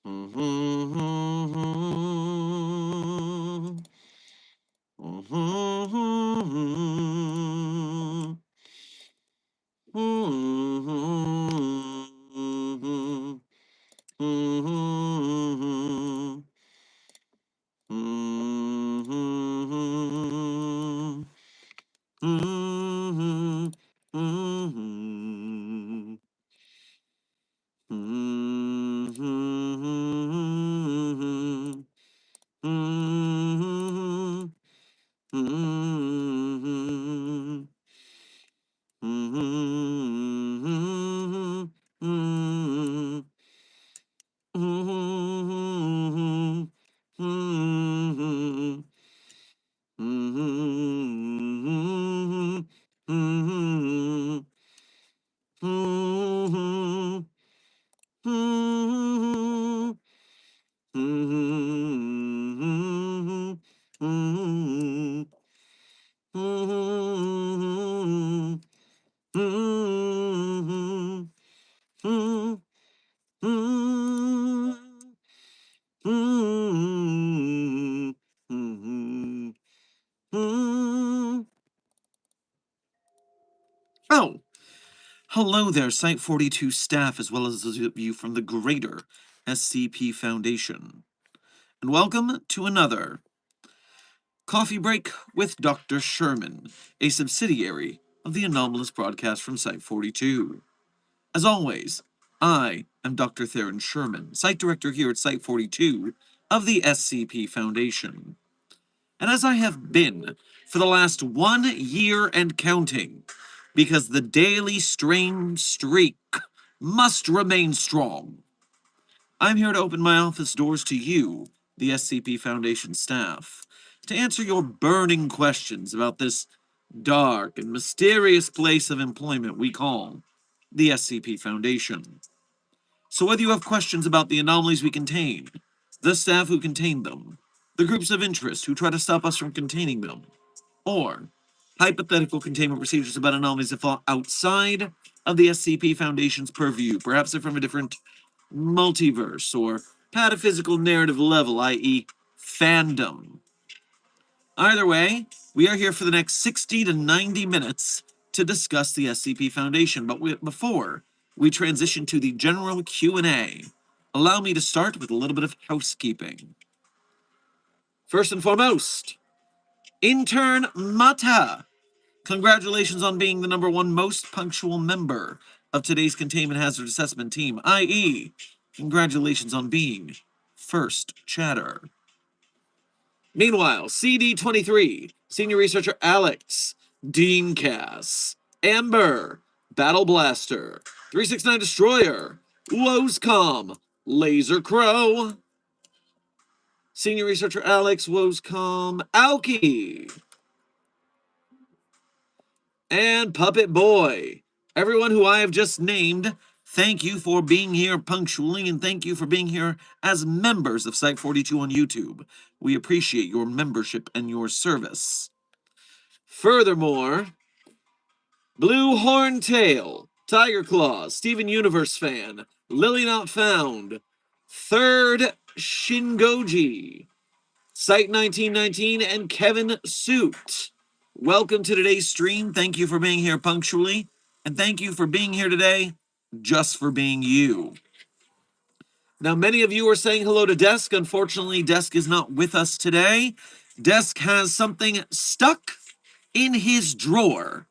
Oh, hello there, Site 42 staff, as well as those of you from the greater SCP Foundation. And welcome to another Coffee Break with Dr. Sherman, a subsidiary of the anomalous broadcast from Site 42. As always, I am Dr. Theron Sherman, Site Director here at Site 42 of the SCP Foundation. And as I have been for the last 1 year and counting, because the daily stream streak must remain strong, I'm here to open my office doors to you, the SCP Foundation staff, to answer your burning questions about this dark and mysterious place of employment we call the SCP Foundation. So whether you have questions about the anomalies we contain, the staff who contain them, the groups of interest who try to stop us from containing them, or hypothetical containment procedures about anomalies that fall outside of the SCP Foundation's purview, perhaps they're from a different multiverse or pataphysical narrative level, i.e., fandom. Either way, we are here for the next 60 to 90 minutes to discuss the SCP Foundation, but before we transition to the general Q&A, allow me to start with a little bit of housekeeping. First and foremost, Intern Mata, congratulations on being the #1 most punctual member of today's Containment Hazard Assessment team, i.e., congratulations on being first chatter. Meanwhile, CD23, Senior Researcher Alex, Dean Cass, Amber, Battle Blaster, 369 Destroyer, Wozcom, Laser Crow, Senior Researcher Alex, Wozcom, Alki, and Puppet Boy. Everyone who I have just named, thank you for being here punctually, and thank you for being here as members of Site 42 on YouTube. We appreciate your membership and your service. Furthermore, Blue Horntail, Tiger Claw, Steven Universe Fan, Lily Not Found, Third Shingoji, Site 1919, and Kevin Suit. Welcome to today's stream. Thank you for being here punctually, and thank you for being here today just for being you. Now, many of you are saying hello to Desk. Unfortunately, Desk is not with us today. Desk has something stuck in his drawer.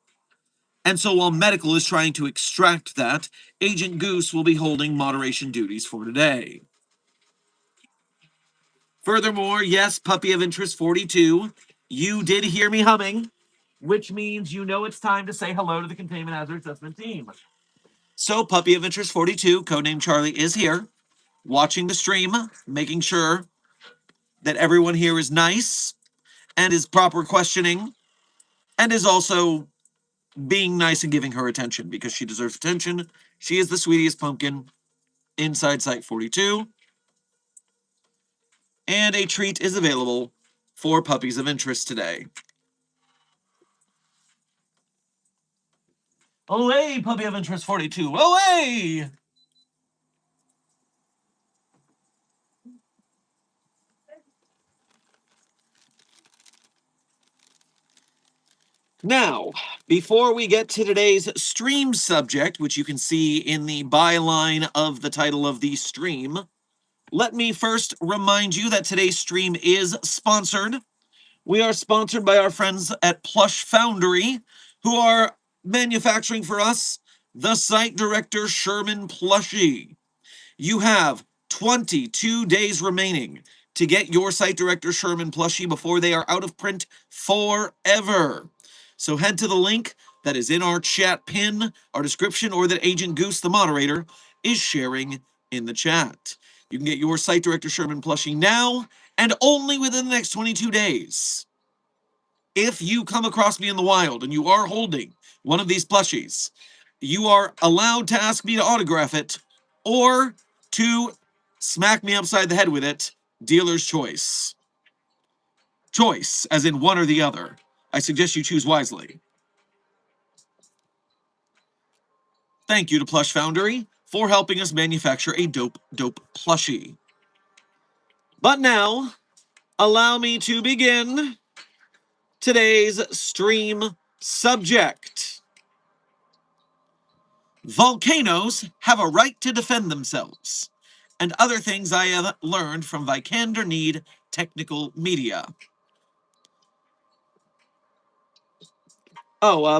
And so while Medical is trying to extract that, Agent Goose will be holding moderation duties for today. Furthermore, yes, Puppy of Interest 42, you did hear me humming, which means you know it's time to say hello to the Containment Hazard Assessment team. So Puppy of Interest 42, codename Charlie, is here, watching the stream, making sure that everyone here is nice and is proper questioning and is also being nice and giving her attention because she deserves attention. She is the sweetest pumpkin inside Site 42. And a treat is available for Puppies of Interest today. Away, Puppy of Interest 42, away! Now, before we get to today's stream subject, which you can see in the byline of the title of the stream, let me first remind you that today's stream is sponsored. We are sponsored by our friends at Plush Foundry, who are manufacturing for us the Site Director Sherman plushie. You have 22 days remaining to get your Site Director Sherman plushie before they are out of print forever. So head to the link that is in our chat pin, our description, or that Agent Goose, the moderator, is sharing in the chat. You can get your Site Director Sherman plushie now and only within the next 22 days. If you come across me in the wild and you are holding one of these plushies, you are allowed to ask me to autograph it or to smack me upside the head with it. Dealer's choice. Choice, as in one or the other. I suggest you choose wisely. Thank you to Plush Foundry for helping us manufacture a dope plushie. But now, allow me to begin today's stream subject. Volcanoes have a right to defend themselves, and other things I have learned from Vikander Need Technical Media.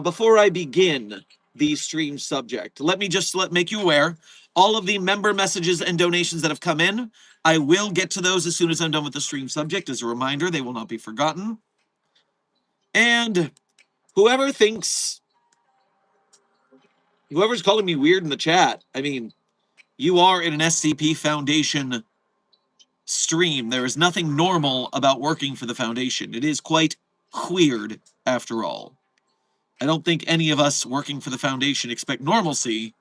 Before I begin the stream subject, let me just make you aware, all of the member messages and donations that have come in, I will get to those as soon as I'm done with the stream subject. As a reminder, they will not be forgotten. And whoever's calling me weird in the chat, I mean, you are in an SCP Foundation stream. There is nothing normal about working for the Foundation. It is quite weird, after all. I don't think any of us working for the Foundation expect normalcy,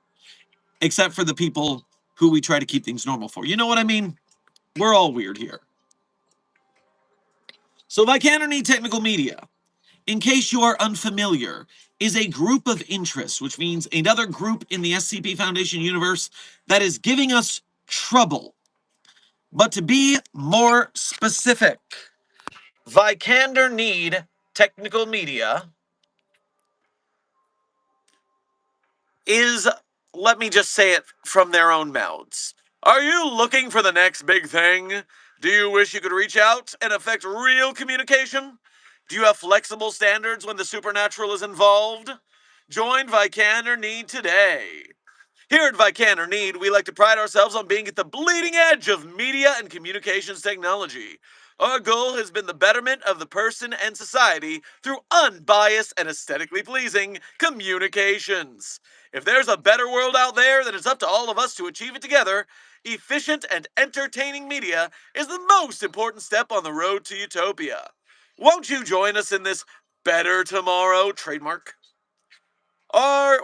except for the people who we try to keep things normal for. You know what I mean? We're all weird here. So Vikander Need Technical Media, in case you are unfamiliar, is a group of interests, which means another group in the SCP Foundation universe that is giving us trouble. But to be more specific, Vikander Need Technical Media is, let me just say it from their own mouths. Are you looking for the next big thing? Do you wish you could reach out and affect real communication? Do you have flexible standards when the supernatural is involved? Join Vikander Need today. Here at Vikander Need, we like to pride ourselves on being at the bleeding edge of media and communications technology. Our goal has been the betterment of the person and society through unbiased and aesthetically pleasing communications. If there's a better world out there, then it's up to all of us to achieve it together. Efficient and entertaining media is the most important step on the road to utopia. Won't you join us in this better tomorrow trademark?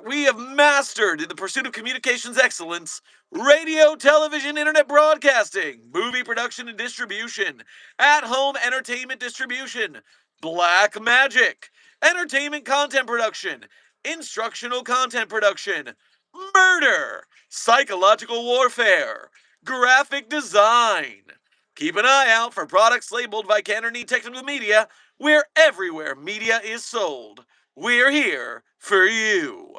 We have mastered in the pursuit of communications excellence, radio, television, internet broadcasting, movie production and distribution, at-home entertainment distribution, black magic, entertainment content production, instructional content production, murder, psychological warfare, graphic design. Keep an eye out for products labeled Vikander Need Technical Media. We're everywhere media is sold. We're here for you.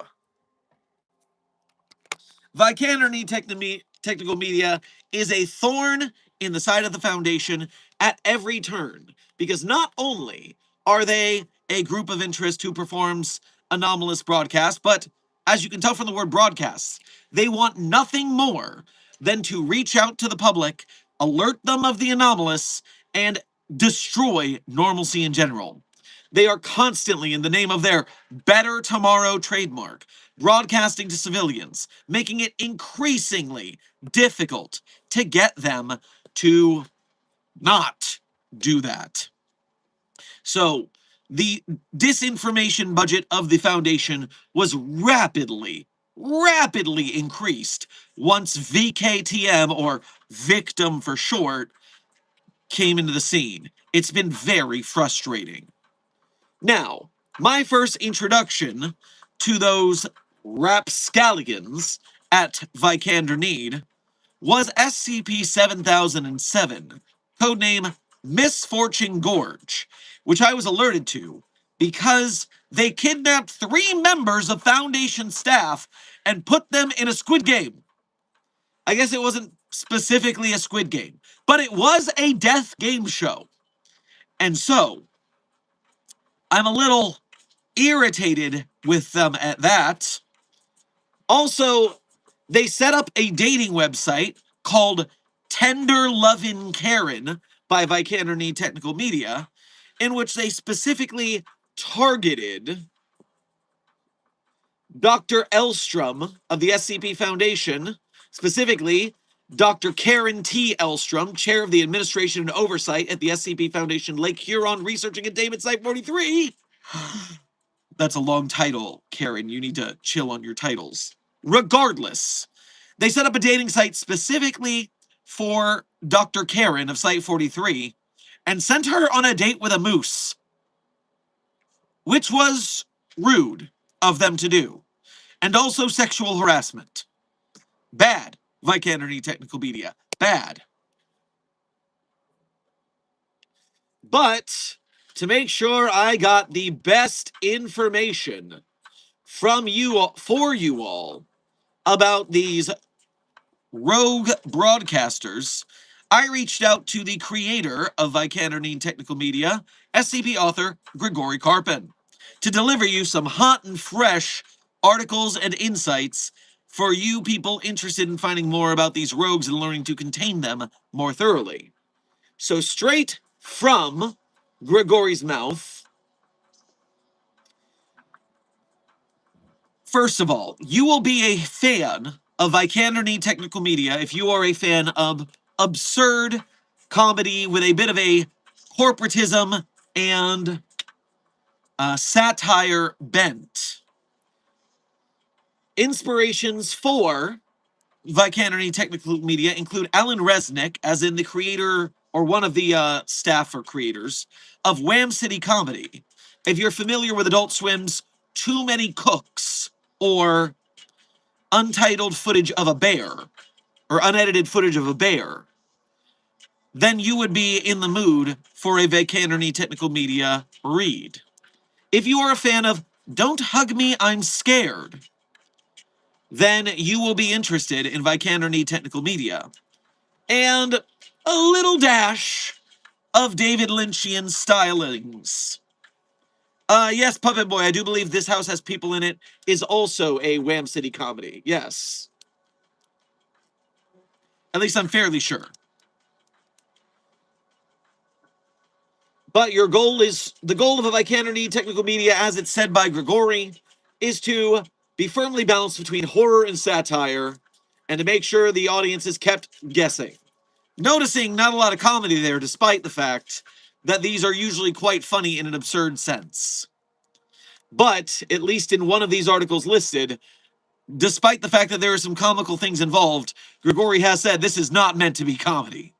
Vikander Need Technical Media is a thorn in the side of the Foundation at every turn, because not only are they a group of interest who performs anomalous broadcasts, but as you can tell from the word broadcasts, they want nothing more than to reach out to the public, alert them of the anomalous, and destroy normalcy in general. They are constantly, in the name of their Better Tomorrow trademark, broadcasting to civilians, making it increasingly difficult to get them to not do that. So, the disinformation budget of the Foundation was rapidly increased once VKTM, or Victim for short, came into the scene. It's been very frustrating. Now, my first introduction to those rapscallions at Vikander Need was SCP-7007, codename Misfortune Gorge, which I was alerted to because they kidnapped 3 members of Foundation staff and put them in a Squid Game. I guess it wasn't specifically a Squid Game, but it was a death game show. And so, I'm a little irritated with them at that. Also, they set up a dating website called Tender Lovin' Karen by Vikander Technical Media, in which they specifically targeted Dr. Elstrom of the SCP Foundation, specifically Dr. Karen T. Elstrom, chair of the administration and oversight at the SCP Foundation Lake Huron Research and Containment Site 43. That's a long title, Karen. You need to chill on your titles. Regardless, they set up a dating site specifically for Dr. Karen of Site 43 and sent her on a date with a moose, which was rude of them to do, and also sexual harassment. Bad, Vikander Technical Media. Bad. But to make sure I got the best information from you all, for you all about these rogue broadcasters, I reached out to the creator of Vikander Technical Media, SCP author Grigory Karpin, to deliver you some hot and fresh articles and insights for you people interested in finding more about these rogues and learning to contain them more thoroughly. So straight from Grigory's mouth, first of all, you will be a fan of Vikander Technical Media if you are a fan of absurd comedy with a bit of a corporatism and satire bent. Inspirations for Vikander Technical Media include Alan Resnick, as in the creator or one of the staff or creators of Wham City Comedy. If you're familiar with Adult Swim's Too Many Cooks or untitled footage of a bear or unedited footage of a bear, then you would be in the mood for a Vikander Technical Media read. If you are a fan of Don't Hug Me, I'm Scared, then you will be interested in Vikander Technical Media. And a little dash of David Lynchian stylings. Yes, Puppet Boy, I do believe This House Has People in It is also a Wham City comedy. Yes. At least I'm fairly sure. But the goal of a Vikander Technical Media, as it's said by Grigory, is to be firmly balanced between horror and satire, and to make sure the audience is kept guessing. Noticing not a lot of comedy there, despite the fact that these are usually quite funny in an absurd sense. But, at least in one of these articles listed, despite the fact that there are some comical things involved, Grigory has said this is not meant to be comedy.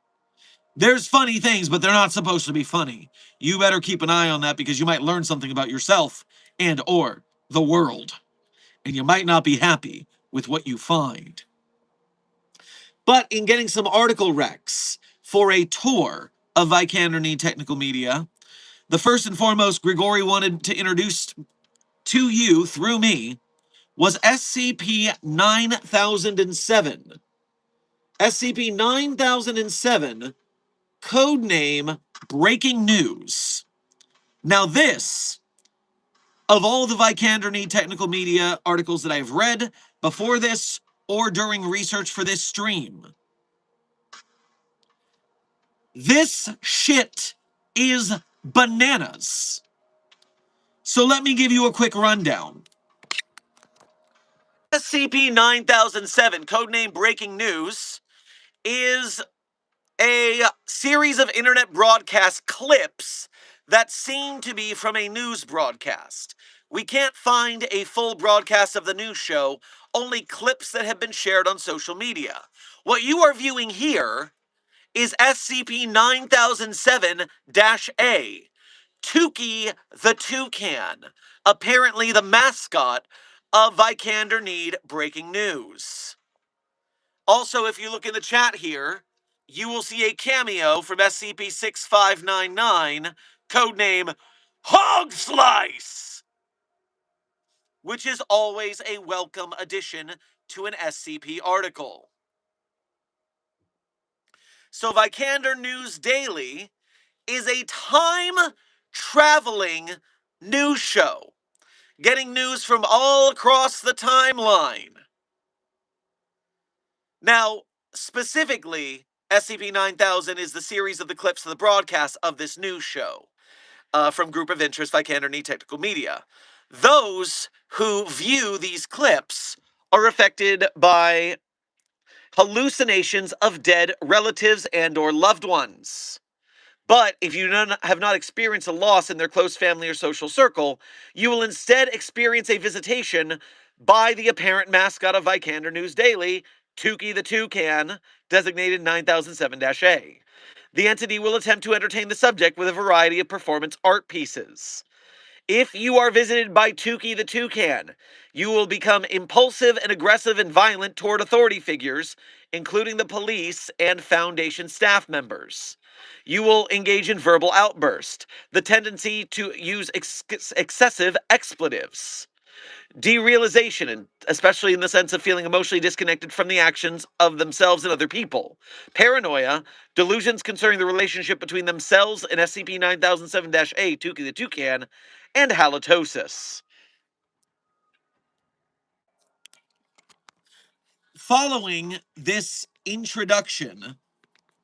There's funny things, but they're not supposed to be funny. You better keep an eye on that because you might learn something about yourself and or the world. And you might not be happy with what you find. But in getting some article recs for a tour of Vikander Technical Media, the first and foremost Grigory wanted to introduce to you through me was SCP-9007. SCP-9007, codename Breaking News. Now this, of all the Vikander Technical Media articles that I've read before this or during research for this stream, this shit is bananas. So let me give you a quick rundown. SCP-9007, codename Breaking News, is a series of internet broadcast clips that seem to be from a news broadcast. We can't find a full broadcast of the news show, only clips that have been shared on social media. What you are viewing here is SCP-9007-A, Tukey the Toucan, apparently the mascot of Vikander Breaking News. Also, if you look in the chat here, you will see a cameo from SCP-6599, codename hog slice, which is always a welcome addition to an SCP article. So Vikander News Daily is a time-traveling news show, getting news from all across the timeline. Now, specifically, SCP-9000 is the series of the clips of the broadcast of this news show from Group of Interest Vikander Need Technical Media. Those who view these clips are affected by hallucinations of dead relatives and or loved ones. But if you have not experienced a loss in their close family or social circle, you will instead experience a visitation by the apparent mascot of Vikander News Daily, Tukey the Toucan, designated 9007-A. The entity will attempt to entertain the subject with a variety of performance art pieces. If you are visited by Tukey the Toucan, you will become impulsive and aggressive and violent toward authority figures, including the police and Foundation staff members. You will engage in verbal outbursts, the tendency to use excessive expletives, derealization, and especially in the sense of feeling emotionally disconnected from the actions of themselves and other people, paranoia, delusions concerning the relationship between themselves and SCP-9007-A, Tukey the Toucan, and halitosis. Following this introduction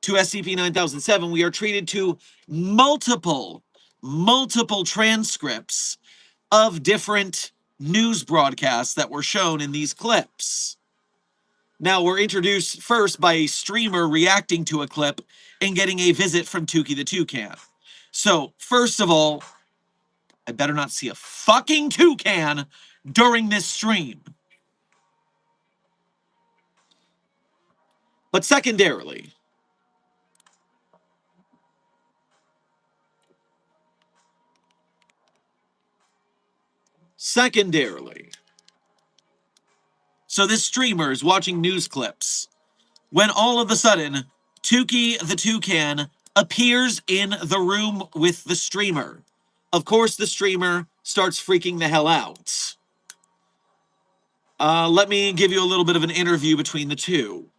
to SCP-9007, we are treated to multiple transcripts of different news broadcasts that were shown in these clips. Now, we're introduced first by a streamer reacting to a clip and getting a visit from Tukey the Toucan. So, first of all, I better not see a fucking toucan during this stream. But secondarily, so this streamer is watching news clips when all of a sudden, Tukey the Toucan appears in the room with the streamer. Of course, the streamer starts freaking the hell out. Let me give you a little bit of an interview between the two.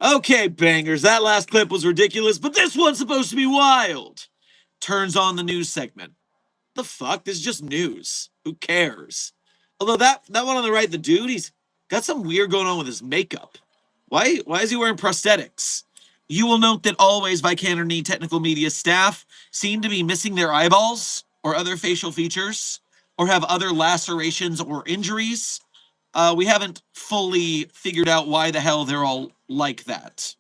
Okay, bangers, that last clip was ridiculous, but this one's supposed to be wild. Turns on the news segment. The fuck? This is just news. Who cares? Although that one on the right, the dude, he's got some weird going on with his makeup. Why is he wearing prosthetics? You will note that always Vikander Need Technical Media staff seem to be missing their eyeballs or other facial features or have other lacerations or injuries. We haven't fully figured out why the hell they're all like that.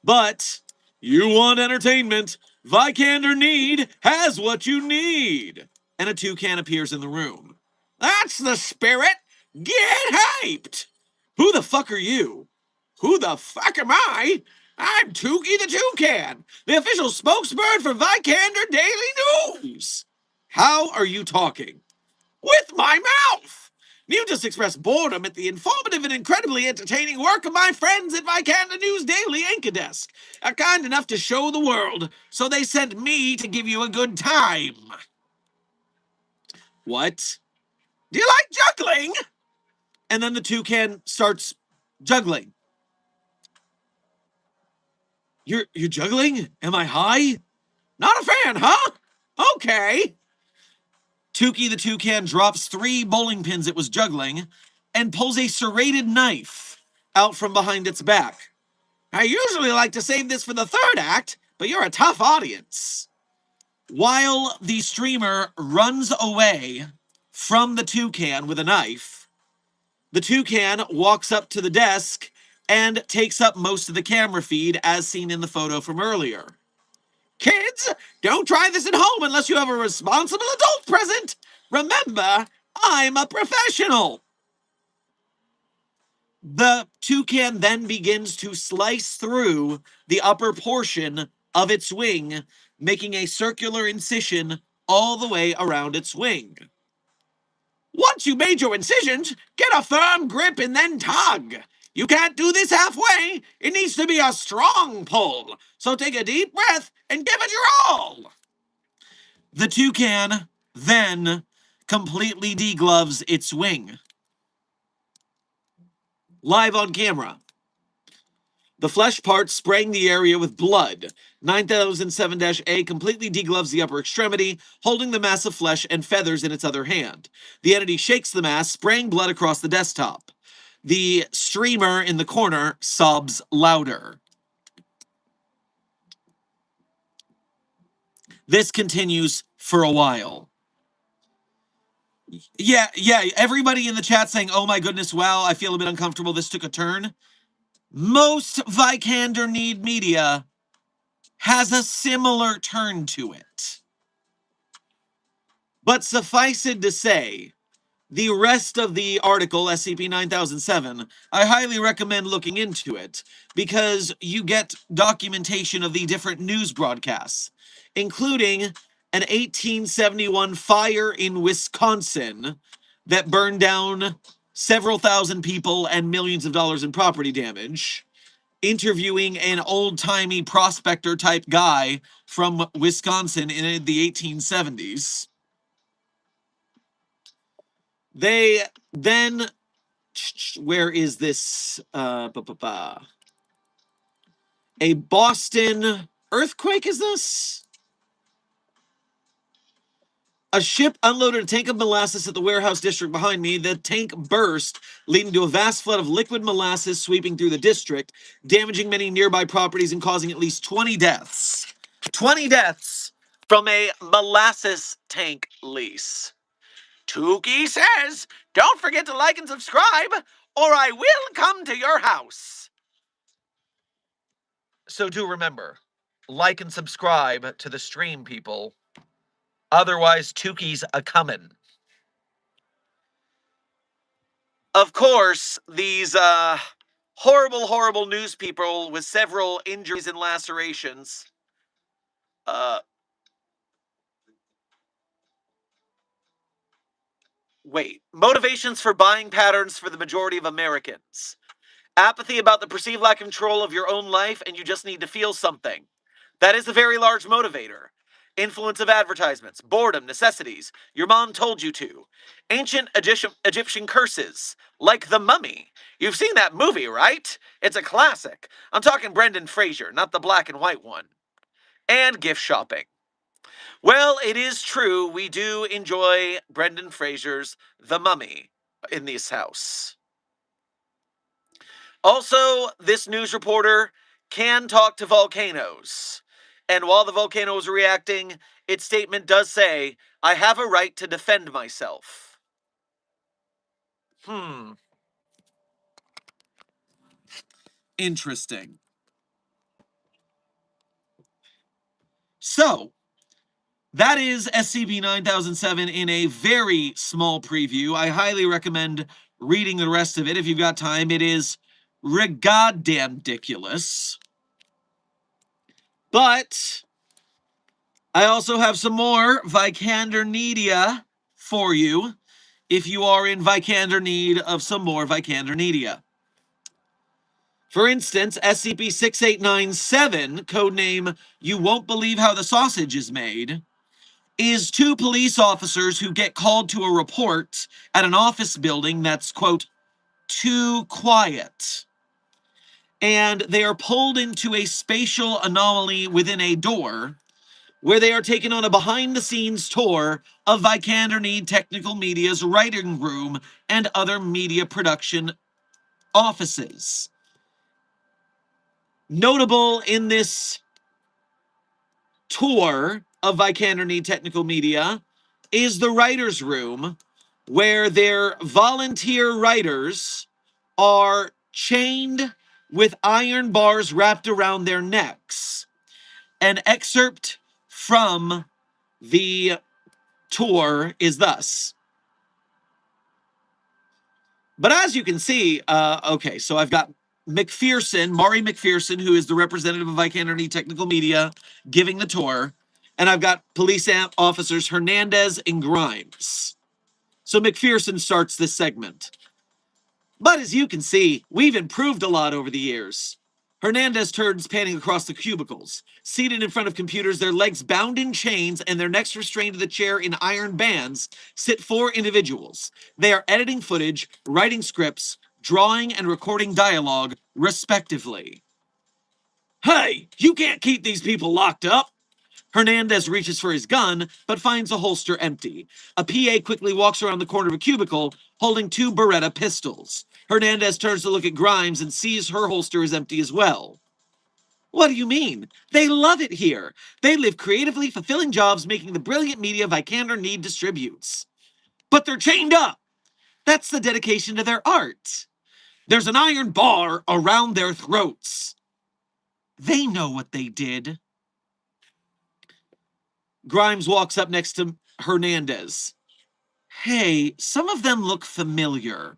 But you want entertainment, Vikander Need has what you need. And a toucan appears in the room. That's the spirit! Get hyped! Who the fuck are you? Who the fuck am I? I'm Tukey the Toucan, the official spokesperson for Vikander Daily News. How are you talking? With my mouth! You just expressed boredom at the informative and incredibly entertaining work of my friends at Vikander News Daily Anchor Desk. Are kind enough to show the world, so they sent me to give you a good time. What? Do you like juggling? And then the toucan starts juggling. You're juggling? Am I high? Not a fan, huh? Okay. Tukey the Toucan drops 3 bowling pins it was juggling and pulls a serrated knife out from behind its back. I usually like to save this for the third act, but you're a tough audience. While the streamer runs away from the toucan with a knife, the toucan walks up to the desk and takes up most of the camera feed as seen in the photo from earlier. Kids, don't try this at home unless you have a responsible adult present. Remember, I'm a professional. The toucan then begins to slice through the upper portion of its wing, making a circular incision all the way around its wing. Once you made your incisions, get a firm grip and then tug. You can't do this halfway. It needs to be a strong pull. So take a deep breath and give it your all. The toucan then completely degloves its wing. Live on camera. The flesh parts spraying the area with blood. 9007-A completely degloves the upper extremity, holding the mass of flesh and feathers in its other hand. The entity shakes the mass, spraying blood across the desktop. The streamer in the corner sobs louder. This continues for a while. Yeah, everybody in the chat saying, oh my goodness, wow, I feel a bit uncomfortable, this took a turn. Most Vikander Need media has a similar turn to it. But suffice it to say, the rest of the article, SCP-9007, I highly recommend looking into it because you get documentation of the different news broadcasts, including an 1871 fire in Wisconsin that burned down several thousand people and millions of dollars in property damage, interviewing an old-timey prospector-type guy from Wisconsin in the 1870s. They then, where is this? A Boston earthquake, is this? A ship unloaded a tank of molasses at the warehouse district behind me. The tank burst, leading to a vast flood of liquid molasses sweeping through the district, damaging many nearby properties and causing at least 20 deaths. 20 deaths from a molasses tank lease. Tukey says, don't forget to like and subscribe, or I will come to your house. So do remember, like and subscribe to the stream, people. Otherwise, Tukey's a-comin'. Of course, these horrible, horrible news people with several injuries and lacerations motivations for buying patterns for the majority of Americans. Apathy about the perceived lack of control of your own life, and you just need to feel something. That is a very large motivator. Influence of advertisements, boredom, necessities, your mom told you to. Ancient Egyptian curses, like The Mummy. You've seen that movie, right? It's a classic. I'm talking Brendan Fraser, not the black and white one. And gift shopping. Well, it is true, we do enjoy Brendan Fraser's The Mummy in this house. Also, this news reporter can talk to volcanoes. And while the volcano is reacting, its statement does say, I have a right to defend myself. Interesting. So, that is SCP-9007 in a very small preview. I highly recommend reading the rest of it if you've got time. It is goddamn ridiculous. But I also have some more Vikander Media for you if you are in Vikander need of some more Vikander Media. For instance, SCP-6897, codename You Won't Believe How the Sausage is Made, is two police officers who get called to a report at an office building that's, quote, too quiet. And they are pulled into a spatial anomaly within a door where they are taken on a behind-the-scenes tour of Vikander Need Technical Media's writing room and other media production offices. Notable in this tour of Vikander Need Technical Media is the writer's room, where their volunteer writers are chained with iron bars wrapped around their necks. An excerpt from the tour is thus. But as you can see, okay, so I've got Maury McPherson, who is the representative of Vikander Need Technical Media, giving the tour. And I've got police officers Hernandez and Grimes. So McPherson starts this segment. But as you can see, we've improved a lot over the years. Hernandez turns, panning across the cubicles. Seated in front of computers, their legs bound in chains and their necks restrained to the chair in iron bands, sit 4 individuals. They are editing footage, writing scripts, drawing and recording dialogue, respectively. Hey, you can't keep these people locked up! Hernandez reaches for his gun, but finds the holster empty. A PA quickly walks around the corner of a cubicle, holding 2 Beretta pistols. Hernandez turns to look at Grimes and sees her holster is empty as well. What do you mean? They love it here. They live creatively fulfilling jobs making the brilliant media Vikander Need distributes. But they're chained up. That's the dedication to their art. There's an iron bar around their throats. They know what they did. Grimes walks up next to Hernandez. Hey, some of them look familiar.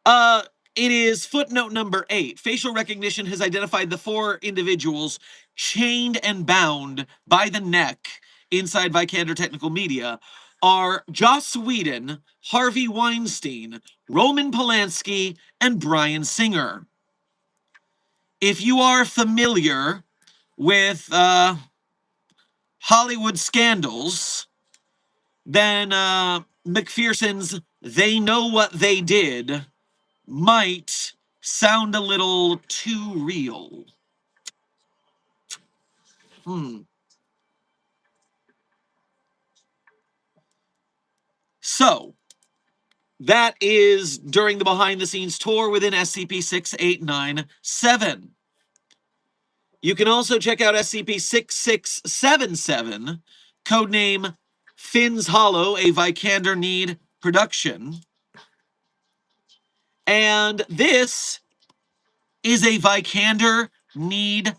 It is footnote number 8. Facial recognition has identified the 4 individuals chained and bound by the neck inside Vikander Technical Media are Joss Whedon, Harvey Weinstein, Roman Polanski, and Bryan Singer. If you are familiar with Hollywood scandals, then McPherson's They Know What They Did might sound a little too real. So, that is during the behind-the-scenes tour within SCP-6897. You can also check out SCP-6677, codename Finn's Hollow, a Vikander Need production. And this is a Vikander Need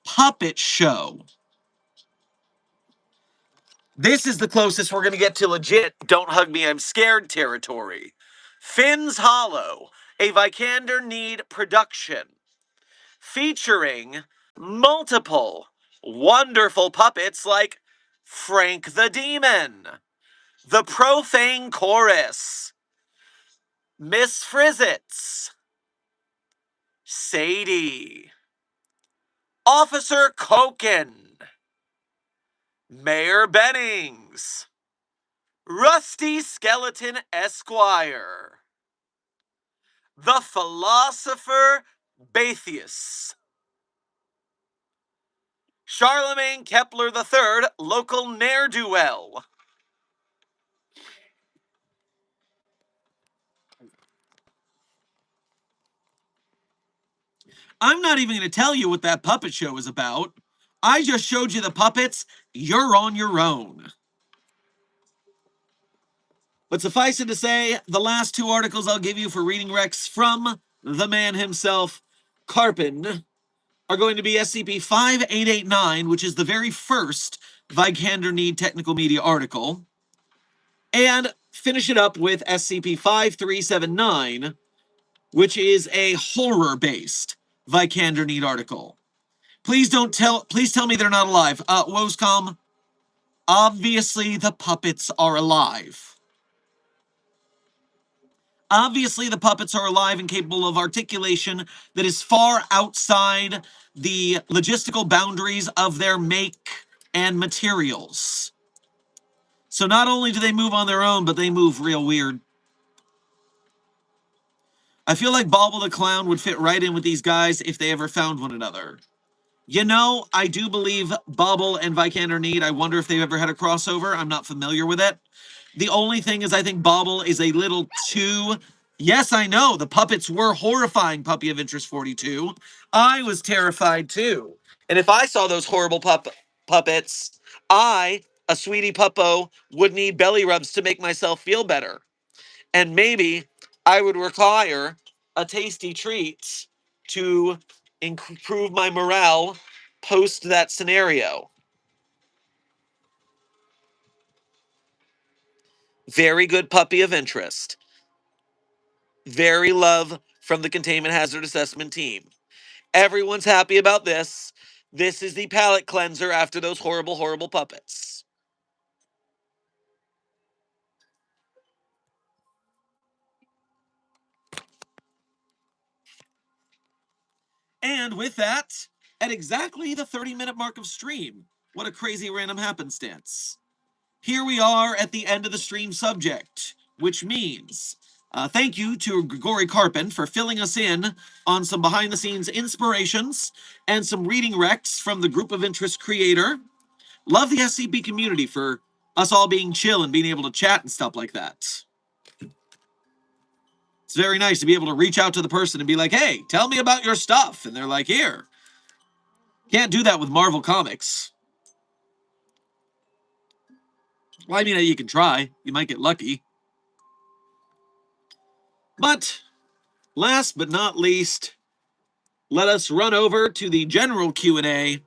puppet show. This is the closest we're going to get to legit Don't Hug Me, I'm Scared territory. Finn's Hollow, a Vikander Need production, featuring multiple wonderful puppets like Frank the Demon, the Profane Chorus, Miss Frizzits, Sadie, Officer Koken, Mayor Bennings, Rusty Skeleton Esquire, the Philosopher Bathius, Charlemagne Kepler III, local ne'er-do-well, I'm not even going to tell you what that puppet show is about. I just showed you the puppets. You're on your own. But suffice it to say, the last 2 articles I'll give you for reading Rex from the man himself, Carpin, are going to be SCP-5889, which is the very first Vikander Need Technical Media article, and finish it up with SCP-5379, which is a horror-based Vikander Need article. Please tell me they're not alive. Woscom, obviously the puppets are alive. Obviously the puppets are alive and capable of articulation that is far outside the logistical boundaries of their make and materials. So not only do they move on their own, but they move real weird. I feel like Bobble the Clown would fit right in with these guys if they ever found one another. You know, I do believe Bobble and Vikander Need. I wonder if they've ever had a crossover. I'm not familiar with it. The only thing is I think Bobble is a little too... Yes, I know. The puppets were horrifying, Puppy of Interest 42. I was terrified, too. And if I saw those horrible puppets, I, a sweetie puppo, would need belly rubs to make myself feel better. And maybe I would require a tasty treat to improve my morale post that scenario. Very good Puppy of Interest. Very love from the Containment Hazard Assessment team. Everyone's happy about this. This is the palate cleanser after those horrible, horrible puppets. And with that, at exactly the 30-minute mark of stream, what a crazy random happenstance. Here we are at the end of the stream subject, which means thank you to Grigory Karpin for filling us in on some behind-the-scenes inspirations and some reading recs from the Group of Interest creator. Love the SCP community for us all being chill and being able to chat and stuff like that. It's very nice to be able to reach out to the person and be like, hey, tell me about your stuff. And they're like, here. Can't do that with Marvel Comics. Well, I mean, you can try. You might get lucky. But last but not least, let us run over to the general Q&A,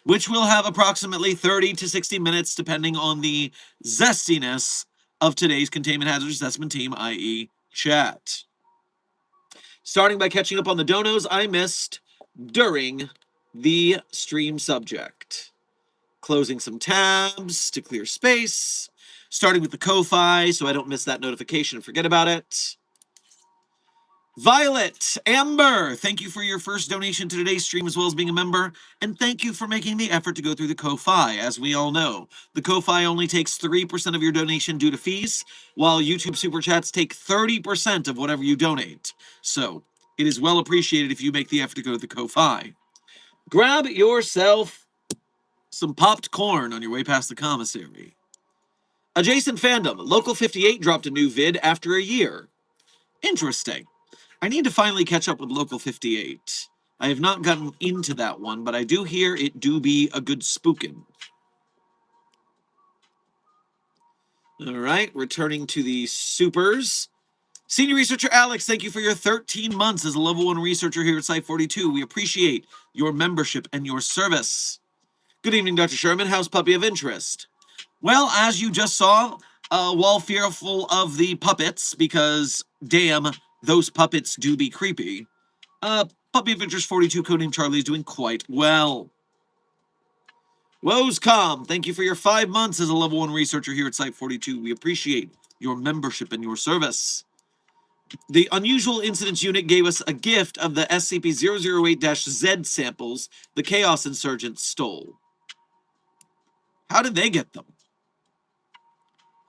which will have approximately 30 to 60 minutes, depending on the zestiness of today's Containment Hazard Assessment Team, i.e. chat. Starting by catching up on the donos I missed during the stream subject. Closing some tabs to clear space. Starting with the Ko-Fi so I don't miss that notification and forget about it. Violet, Amber, thank you for your first donation to today's stream as well as being a member, and thank you for making the effort to go through the Ko-Fi. As we all know, the Ko-Fi only takes 3% of your donation due to fees, while YouTube Super Chats take 30% of whatever you donate. So, it is well appreciated if you make the effort to go to the Ko-Fi. Grab yourself some popped corn on your way past the commissary. Adjacent Fandom, Local 58 dropped a new vid after a year. Interesting. I need to finally catch up with Local 58. I have not gotten into that one, but I do hear it do be a good spookin'. All right, returning to the supers. Senior Researcher Alex, thank you for your 13 months as a level 1 researcher here at Site 42. We appreciate your membership and your service. Good evening, Dr. Sherman. House Puppy of Interest? Well, as you just saw, while fearful of the puppets, because damn, those puppets do be creepy, Puppy of Interest 42, codename Charlie, is doing quite well. Woscom, thank you for your 5 months as a level 1 researcher here at Site 42. We appreciate your membership and your service. The Unusual Incidents Unit gave us a gift of the SCP-008-Z samples the Chaos Insurgents stole. How did they get them?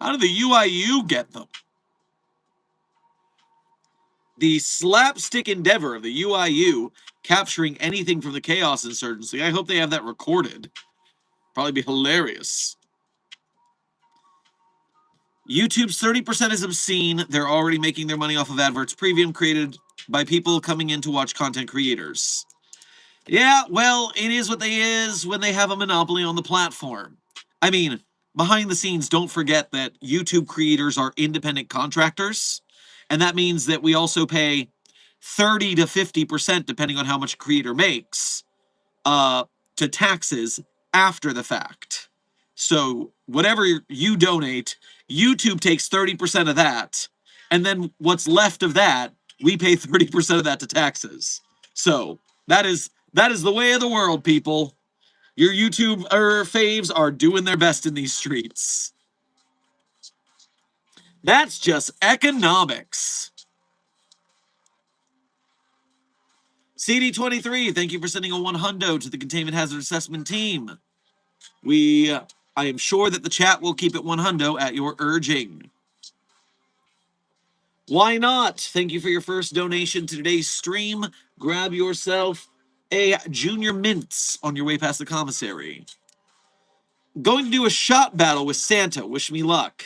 How did the UIU get them? The slapstick endeavor of the UIU capturing anything from the Chaos Insurgency. I hope they have that recorded. Probably be hilarious. YouTube's 30% is obscene. They're already making their money off of adverts premium created by people coming in to watch content creators. Yeah, well, it is what they is when they have a monopoly on the platform. I mean, behind the scenes, don't forget that YouTube creators are independent contractors, and that means that we also pay 30 to 50%, depending on how much a creator makes, to taxes after the fact. So whatever you donate, YouTube takes 30% of that, and then what's left of that, we pay 30% of that to taxes. So that is the way of the world, people. Your YouTube faves are doing their best in these streets. That's just economics. CD23, thank you for sending a 100 to the Containment Hazard Assessment Team. I am sure that the chat will keep it 100 at your urging. Why not? Thank you for your first donation to today's stream. Grab yourself a Junior Mints on your way past the commissary. Going to do a shot battle with Santa. Wish me luck.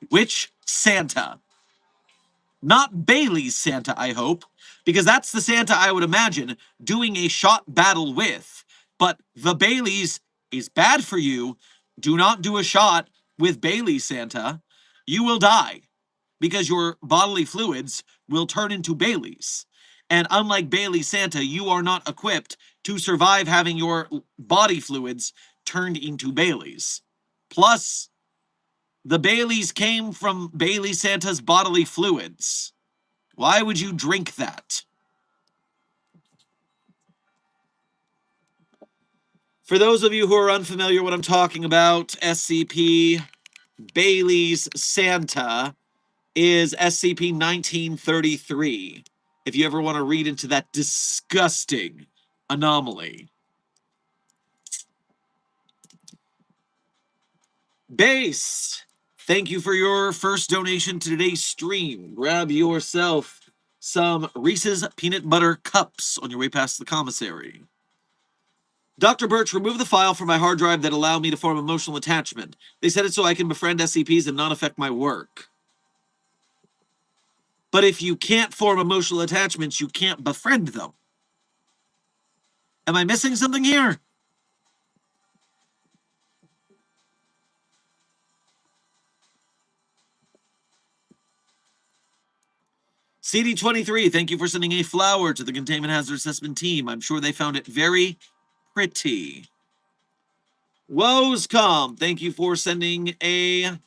Which Santa? Not Bailey's Santa, I hope, because that's the Santa I would imagine doing a shot battle with. But the Bailey's is bad for you. Do not do a shot with Bailey's Santa. You will die because your bodily fluids will turn into Bailey's. And unlike Bailey's Santa, you are not equipped to survive having your body fluids turned into Bailey's. Plus, the Baileys came from Bailey Santa's bodily fluids. Why would you drink that? For those of you who are unfamiliar what I'm talking about, SCP Bailey's Santa is SCP-1933. if you ever want to read into that disgusting anomaly. Base, thank you for your first donation to today's stream. Grab yourself some Reese's Peanut Butter Cups on your way past the commissary. Dr. Birch, remove the file from my hard drive that allowed me to form emotional attachment. They said it so I can befriend SCPs and not affect my work. But if you can't form emotional attachments, you can't befriend them. Am I missing something here? CD23, thank you for sending a flower to the Containment Hazard Assessment team. I'm sure they found it very pretty. Woescom, thank you for sending a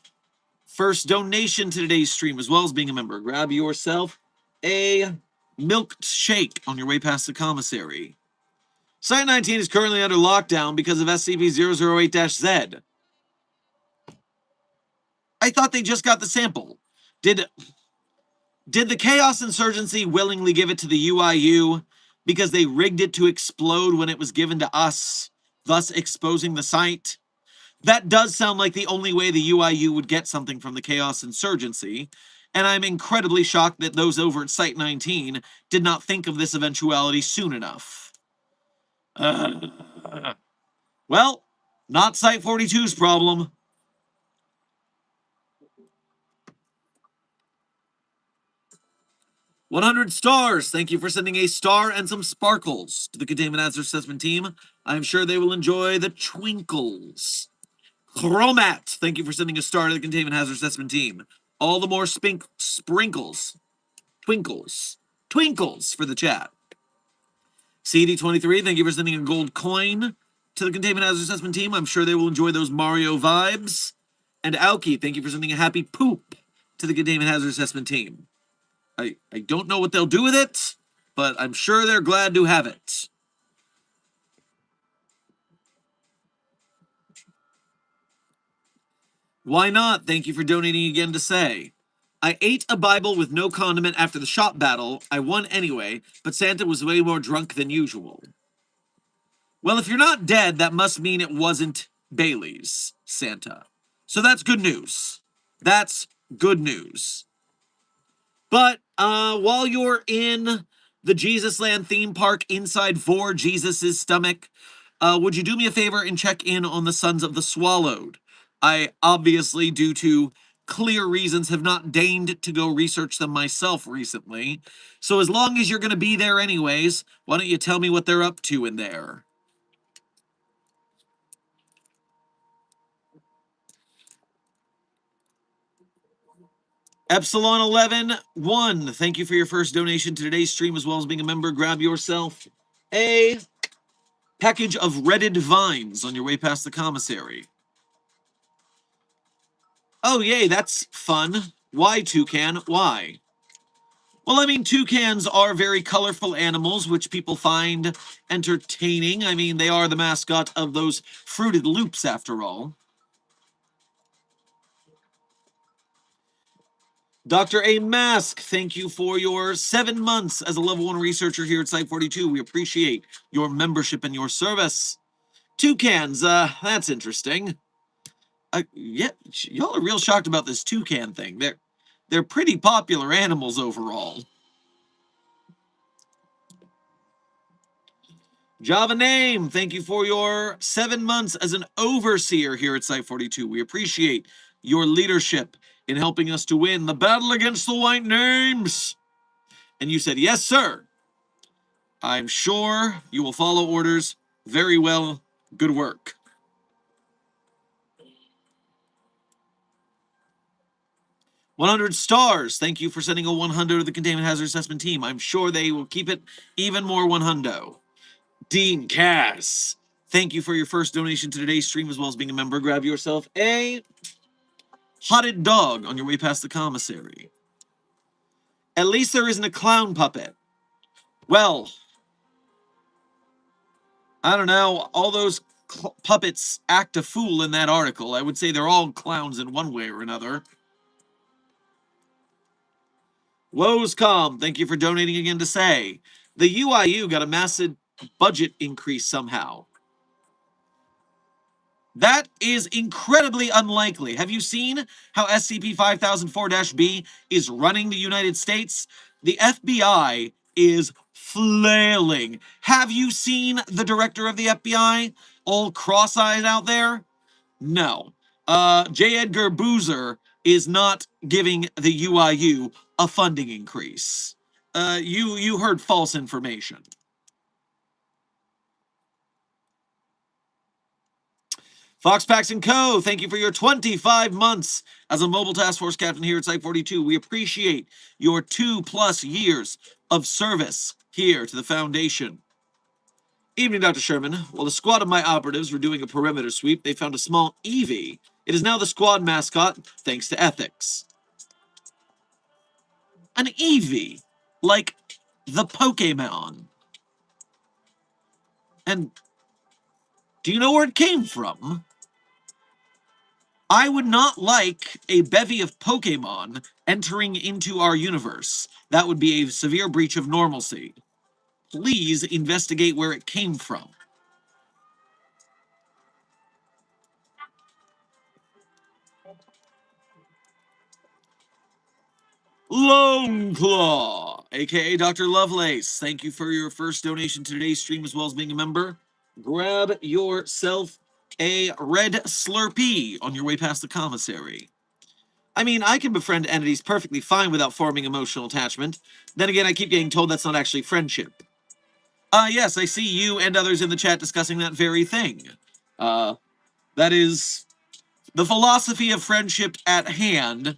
first donation to today's stream, as well as being a member. Grab yourself a milk shake on your way past the commissary. Site 19 is currently under lockdown because of SCP-008-Z. I thought they just got the sample. Did the Chaos Insurgency willingly give it to the UIU because they rigged it to explode when it was given to us, thus exposing the site? That does sound like the only way the UIU would get something from the Chaos Insurgency, and I'm incredibly shocked that those over at Site 19 did not think of this eventuality soon enough. Well, not Site 42's problem. 100 stars. Thank you for sending a star and some sparkles to the Containment Hazard Assessment team. I'm sure they will enjoy the twinkles. Chromat, thank you for sending a star to the Containment Hazard Assessment team. All the more sprinkles. Twinkles for the chat. CD23, thank you for sending a gold coin to the Containment Hazard Assessment team. I'm sure they will enjoy those Mario vibes. And Aoki, thank you for sending a happy poop to the Containment Hazard Assessment team. I don't know what they'll do with it, but I'm sure they're glad to have it. Why not? Thank you for donating again to say. I ate a Bible with no condiment after the shop battle. I won anyway, but Santa was way more drunk than usual. Well, if you're not dead, that must mean it wasn't Bailey's Santa. So that's good news. That's good news. But while you're in the Jesus Land theme park inside Vor Jesus's stomach, would you do me a favor and check in on the Sons of the Swallowed? I obviously, due to clear reasons, have not deigned to go research them myself recently. So as long as you're going to be there anyways, why don't you tell me what they're up to in there? Epsilon 11-1, thank you for your first donation to today's stream, as well as being a member. Grab yourself a package of redded vines on your way past the commissary. Oh, yay, that's fun. Why, Toucan? Why? Well, I mean, toucans are very colorful animals, which people find entertaining. I mean, they are the mascot of those Fruited Loops, after all. Dr. A. Mask, thank you for your 7 months as a level 1 researcher here at Site 42. We appreciate your membership and your service. Toucans, that's interesting. Yeah, y'all are real shocked about this toucan thing. They're pretty popular animals overall. Java Name, thank you for your 7 months as an overseer here at Site 42. We appreciate your leadership in helping us to win the battle against the white names. And you said, yes, sir. I'm sure you will follow orders very well. Good work. $100 stars. Thank you for sending a 100 to the Containment Hazard Assessment team. I'm sure they will keep it even more 100. Dean Cass, thank you for your first donation to today's stream, as well as being a member. Grab yourself a hotted dog on your way past the commissary. At least there isn't a clown puppet. Well, I don't know. All those puppets act a fool in that article. I would say they're all clowns in one way or another. Woes Calm, thank you for donating again to say, the UIU got a massive budget increase somehow. That is incredibly unlikely. Have you seen how SCP-5004-B is running the United States? The FBI is flailing. Have you seen the director of the FBI all cross-eyed out there? No. J. Edgar Boozer is not giving the UIU a funding increase. You heard false information. Foxpax & Co., thank you for your 25 months as a mobile task force captain here at Site 42. We appreciate your 2+ years of service here to the Foundation. Evening, Dr. Sherman. While the squad of my operatives were doing a perimeter sweep, they found a small Eevee. It is now the squad mascot, thanks to ethics. An Eevee, like the Pokemon. And do you know where it came from? I would not like a bevy of Pokemon entering into our universe. That would be a severe breach of normalcy. Please investigate where it came from. Lone Claw, aka Dr. Lovelace, thank you for your first donation to today's stream as well as being a member. Grab yourself a red Slurpee on your way past the commissary. I mean, I can befriend entities perfectly fine without forming emotional attachment. Then again, I keep getting told that's not actually friendship. Yes, I see you and others in the chat discussing that very thing. That is the philosophy of friendship at hand,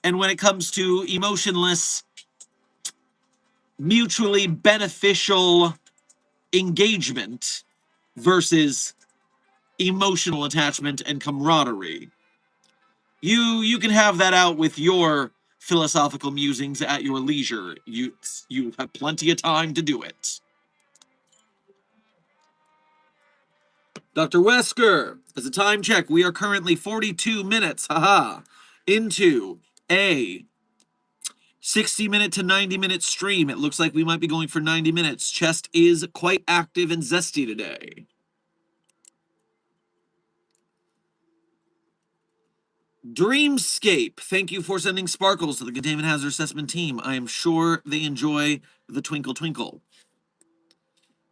and when it comes to emotionless, mutually beneficial engagement versus emotional attachment and camaraderie. You can have that out with your philosophical musings at your leisure. You have plenty of time to do it. Dr. Wesker, as a time check, we are currently 42 minutes, into a 60-minute to 90-minute stream. It looks like we might be going for 90 minutes. Chest is quite active and zesty today. Dreamscape, thank you for sending sparkles to the Containment Hazard Assessment team. I am sure they enjoy the twinkle twinkle.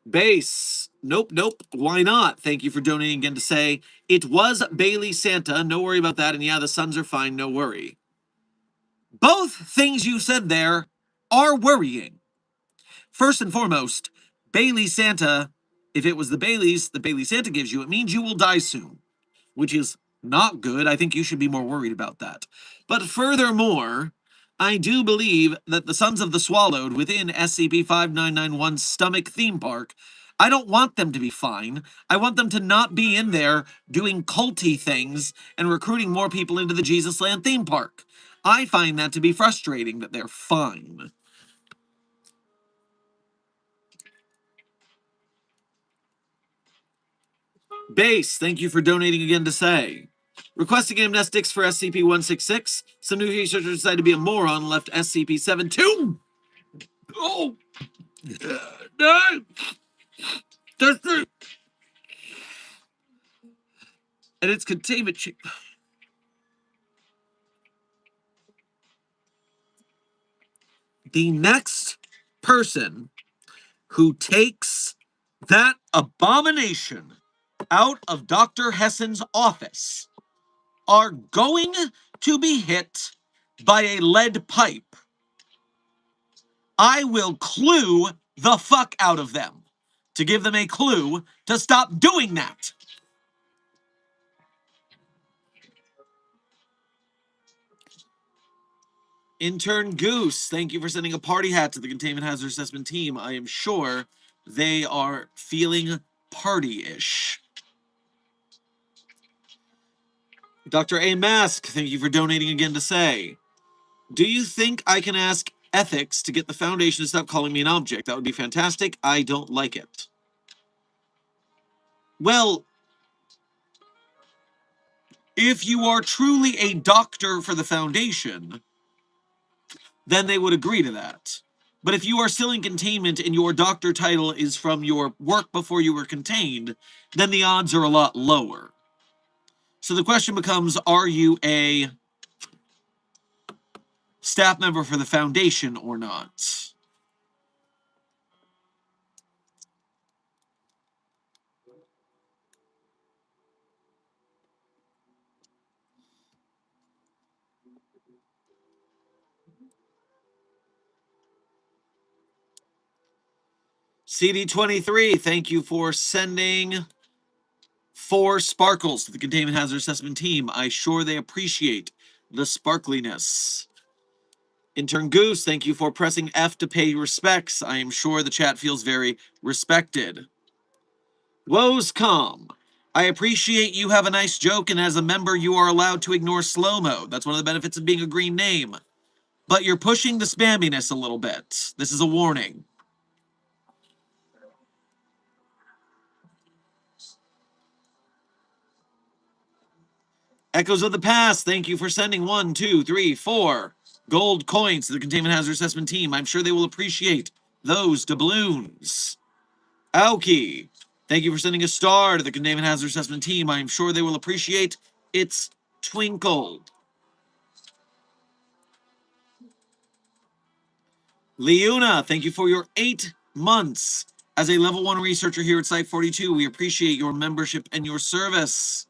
Base, nope, why not? Thank you for donating again to say, it was Bailey Santa, no worry about that, and yeah, the Suns are fine, no worry. Both things you said there are worrying. First and foremost, Bailey Santa, if it was the Bailey Santa gives you, it means you will die soon, which is not good. I think you should be more worried about that. But furthermore, I do believe that the Sons of the Swallowed within SCP-5991's Stomach Theme Park, I don't want them to be fine. I want them to not be in there doing culty things and recruiting more people into the Jesus Land theme park. I find that to be frustrating that they're fine. Base, thank you for donating again to say. Requesting amnestics for SCP-166. Some new researchers decided to be a moron and left SCP-72. Oh! No! That's the... And its containment chip. The next person who takes that abomination out of Dr. Hessen's office are going to be hit by a lead pipe. I will clue the fuck out of them to give them a clue to stop doing that. Intern Goose, thank you for sending a party hat to the Containment Hazard Assessment team. I am sure they are feeling party-ish. Dr. A. Mask, thank you for donating again to say, do you think I can ask ethics to get the Foundation to stop calling me an object? That would be fantastic. I don't like it. Well, if you are truly a doctor for the Foundation, then they would agree to that. But if you are still in containment and your doctor title is from your work before you were contained, then the odds are a lot lower. So the question becomes, are you a staff member for the foundation or not? CD23, thank you for sending 4 sparkles to the Containment Hazard Assessment team. I sure they appreciate the sparkliness. Intern Goose, thank you for pressing F to pay respects. I am sure the chat feels very respected. Woes calm. I appreciate you have a nice joke, and as a member, you are allowed to ignore slow-mo. That's one of the benefits of being a green name. But you're pushing the spamminess a little bit. This is a warning. Echoes of the Past, thank you for sending 1, 2, 3, 4 gold coins to the Containment Hazard Assessment team. I'm sure they will appreciate those doubloons. Aoki, thank you for sending a star to the Containment Hazard Assessment team. I'm sure they will appreciate its twinkle. Leuna, thank you for your 8 months as a level 1 researcher here at Site 42. We appreciate your membership and your service.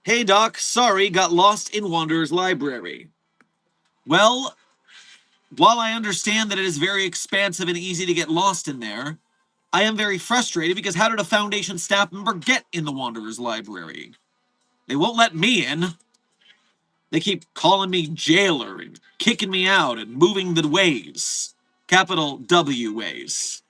Hey Doc, sorry, got lost in Wanderer's Library. Well, while I understand that it is very expansive and easy to get lost in there, I am very frustrated because how did a Foundation staff member get in the Wanderer's Library? They won't let me in. They keep calling me jailer and kicking me out and moving the ways. Capital W ways.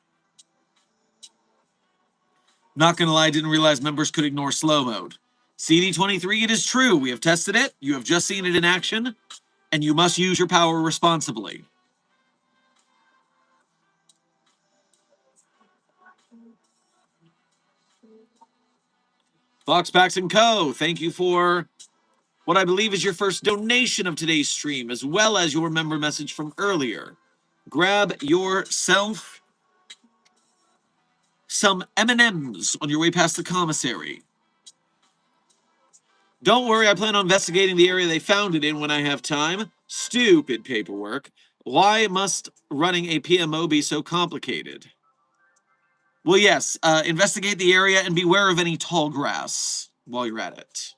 Not gonna lie, I didn't realize members could ignore slow mode. CD23, it is true. We have tested it. You have just seen it in action, and you must use your power responsibly. Foxpacks & Co., thank you for what I believe is your first donation of today's stream, as well as your member message from earlier. Grab yourself some M&Ms on your way past the commissary. Don't worry, I plan on investigating the area they found it in when I have time. Stupid paperwork. Why must running a PMO be so complicated? Well, yes, investigate the area and beware of any tall grass while you're at it.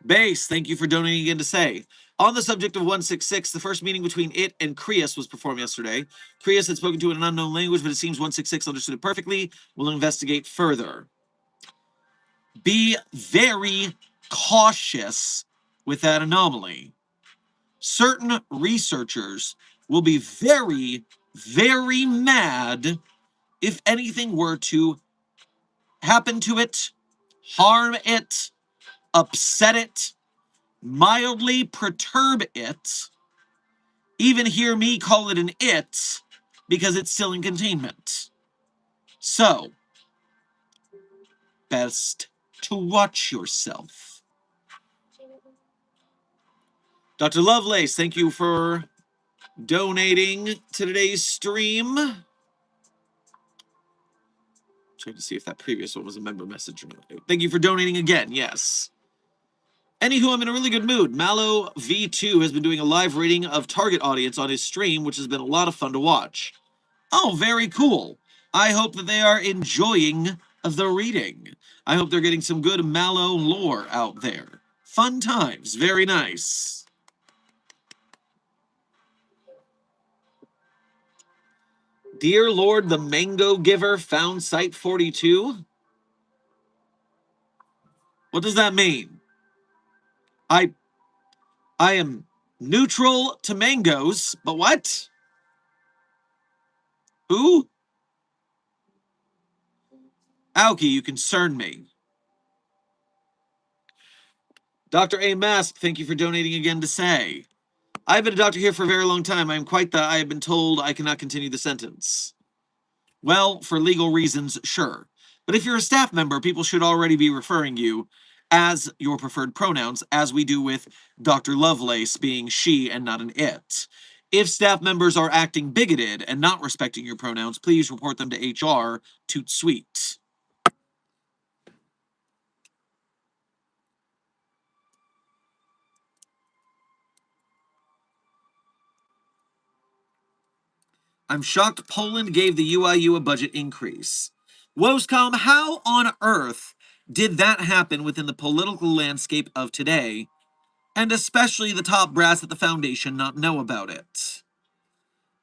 Base, thank you for donating again to say. On the subject of 166, the first meeting between it and Krias was performed yesterday. Krias had spoken to it in an unknown language, but it seems 166 understood it perfectly. We'll investigate further. Be very cautious with that anomaly. Certain researchers will be very, very mad if anything were to happen to it, harm it, upset it, mildly perturb it, even hear me call it an it, because it's still in containment. So, best to watch yourself. Dr. Lovelace, thank you for donating to today's stream. Trying to see if that previous one was a member message or not. Thank you for donating again, yes. Anywho, I'm in a really good mood. Mallow V2 has been doing a live reading of target audience on his stream, which has been a lot of fun to watch. Oh, very cool. I hope that they are enjoying the reading. I hope they're getting some good Mallow lore out there. Fun times. Very nice. Dear Lord, the Mango Giver found Site 42? What does that mean? I am neutral to mangoes, but what? Who? Aoki, you concern me. Dr. A. Mask, thank you for donating again to say. I've been a doctor here for a very long time. I am quite the I have been told I cannot continue the sentence. Well, for legal reasons, sure. But if you're a staff member, people should already be referring you as your preferred pronouns, as we do with Dr. Lovelace being she and not an it. If staff members are acting bigoted and not respecting your pronouns, please report them to HR. Toot sweet. I'm shocked Poland gave the UIU a budget increase. Woscom, how on earth did that happen within the political landscape of today, and especially the top brass at the foundation not know about it?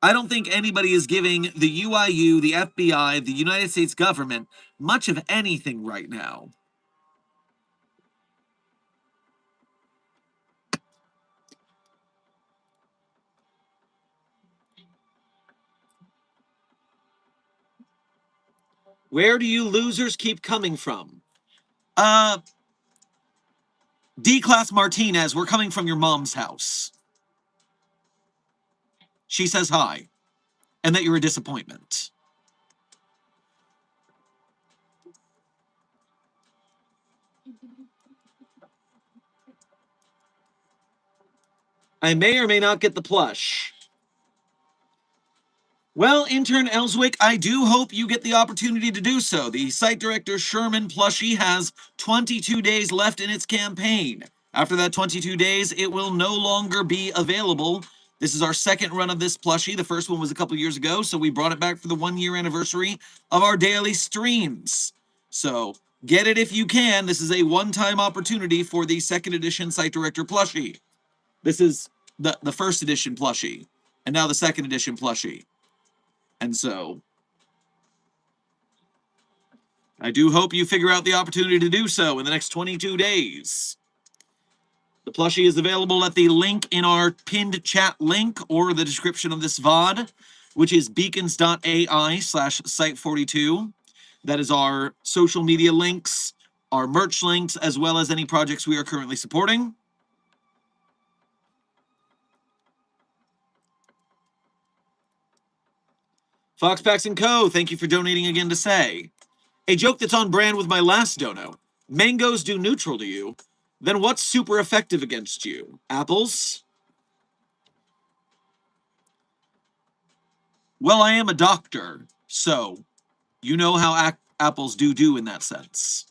I don't think anybody is giving the UIU, the FBI, the United States government much of anything right now. Where do you losers keep coming from? D-Class Martinez, we're coming from your mom's house. She says hi, and that you're a disappointment. I may or may not get the plush. Well, intern Elswick, I do hope you get the opportunity to do so. The site director Sherman plushie has 22 days left in its campaign. After that 22 days, it will no longer be available. This is our second run of this plushie. The first one was a couple years ago, so we brought it back for the 1-year anniversary of our daily streams. So get it if you can. This is a one-time opportunity for the second edition site director plushie. This is the first edition plushie, and now the second edition plushie. And so I do hope you figure out the opportunity to do so in the next 22 days. The plushie is available at the link in our pinned chat link or the description of this VOD, which is beacons.ai/site42. That is our social media links, our merch links, as well as any projects we are currently supporting. Foxpacks & Co., thank you for donating again to say. A joke that's on brand with my last dono. Mangoes do neutral to you. Then what's super effective against you? Apples? Well, I am a doctor, so you know how apples do in that sense.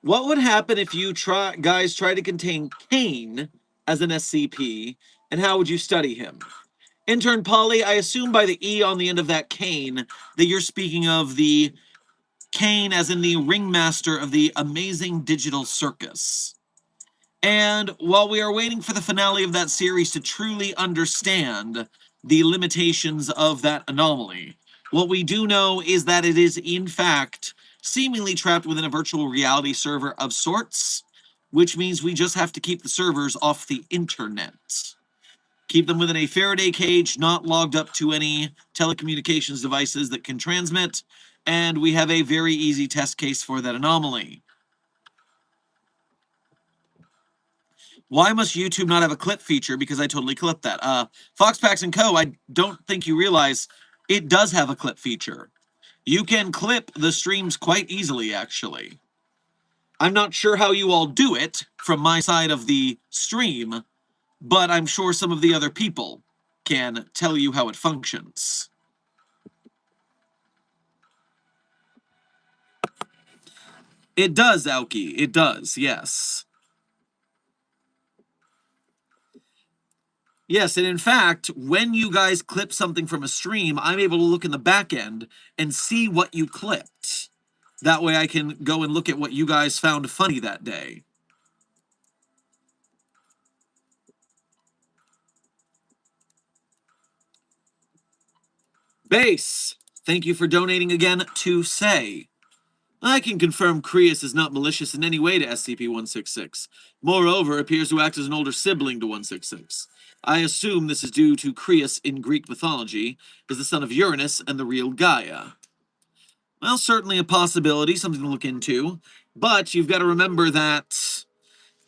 What would happen if you guys try to contain Kane as an SCP, and how would you study him? Intern Polly, I assume by the E on the end of that Kane that you're speaking of the Kane as in the ringmaster of the amazing digital circus. And while we are waiting for the finale of that series to truly understand the limitations of that anomaly, what we do know is that it is, in fact, seemingly trapped within a virtual reality server of sorts, which means we just have to keep the servers off the internet. Keep them within a Faraday cage, not logged up to any telecommunications devices that can transmit, and we have a very easy test case for that anomaly. Why must YouTube not have a clip feature? Because I totally clipped that. Foxpacks & Co., I don't think you realize it does have a clip feature. You can clip the streams quite easily, actually. I'm not sure how you all do it from my side of the stream, but I'm sure some of the other people can tell you how it functions. It does, Aoki. It does, yes. Yes, and in fact, when you guys clip something from a stream, I'm able to look in the back end and see what you clipped. That way I can go and look at what you guys found funny that day. Base, thank you for donating again to say. I can confirm Creus is not malicious in any way to SCP-166. Moreover, appears to act as an older sibling to 166. I assume this is due to Creus in Greek mythology, is the son of Uranus and the real Gaia. Well, certainly a possibility, something to look into. But you've got to remember that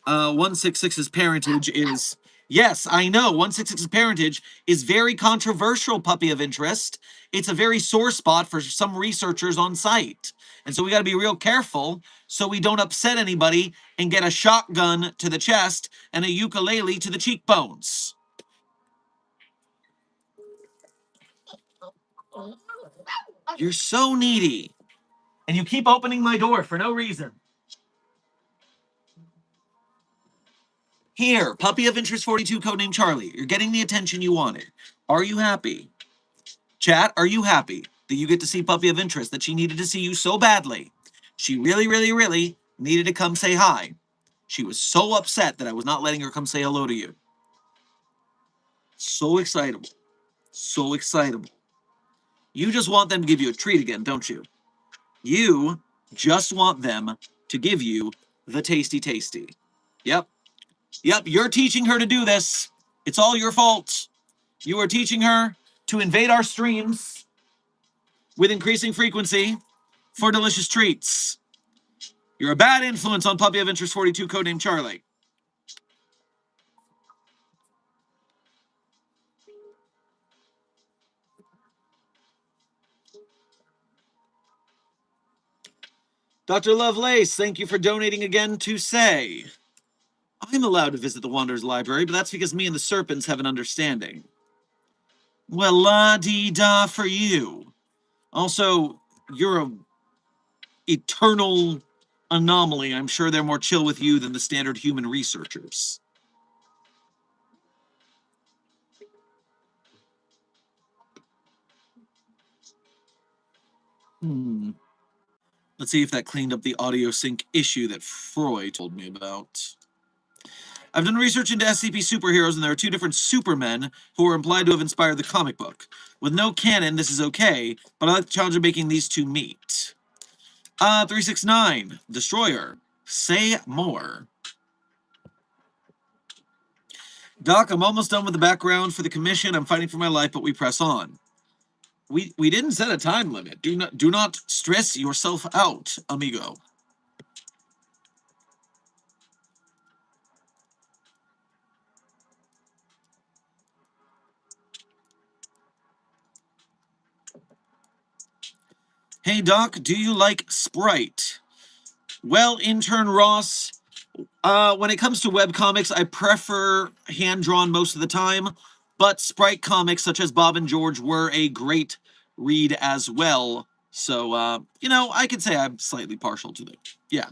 166's parentage is... Yes, I know, 166's parentage is very controversial, puppy of interest. It's a very sore spot for some researchers on site. And so we got to be real careful so we don't upset anybody and get a shotgun to the chest and a ukulele to the cheekbones. You're so needy. And you keep opening my door for no reason. Here, puppy of interest 42, codename Charlie. You're getting the attention you wanted. Are you happy? Chat, are you happy that you get to see puppy of interest, that she needed to see you so badly? She really, really, really needed to come say hi. She was so upset that I was not letting her come say hello to you. So excitable. So excitable. You just want them to give you a treat again, don't you? You just want them to give you the tasty tasty. Yep. Yep, you're teaching her to do this. It's all your fault. You are teaching her to invade our streams with increasing frequency for delicious treats. You're a bad influence on Puppy of Interest 42, codename Charlie. Dr. Lovelace, thank you for donating again to say, I'm allowed to visit the Wanderer's Library, but that's because me and the Serpents have an understanding. Well, la-dee-da for you. Also, you're a eternal anomaly. I'm sure they're more chill with you than the standard human researchers. Let's see if that cleaned up the audio sync issue that Freud told me about. I've done research into SCP superheroes, and there are two different Supermen who are implied to have inspired the comic book. With no canon, this is okay, but I like the challenge of making these two meet. 369, Destroyer. Say more. Doc, I'm almost done with the background for the commission. I'm fighting for my life, but we press on. We didn't set a time limit. Do not stress yourself out, amigo. Hey, Doc, do you like Sprite? Well, intern Ross, when it comes to webcomics, I prefer hand-drawn most of the time, but Sprite comics such as Bob and George were a great read as well. So, you know, I could say I'm slightly partial to them. Yeah.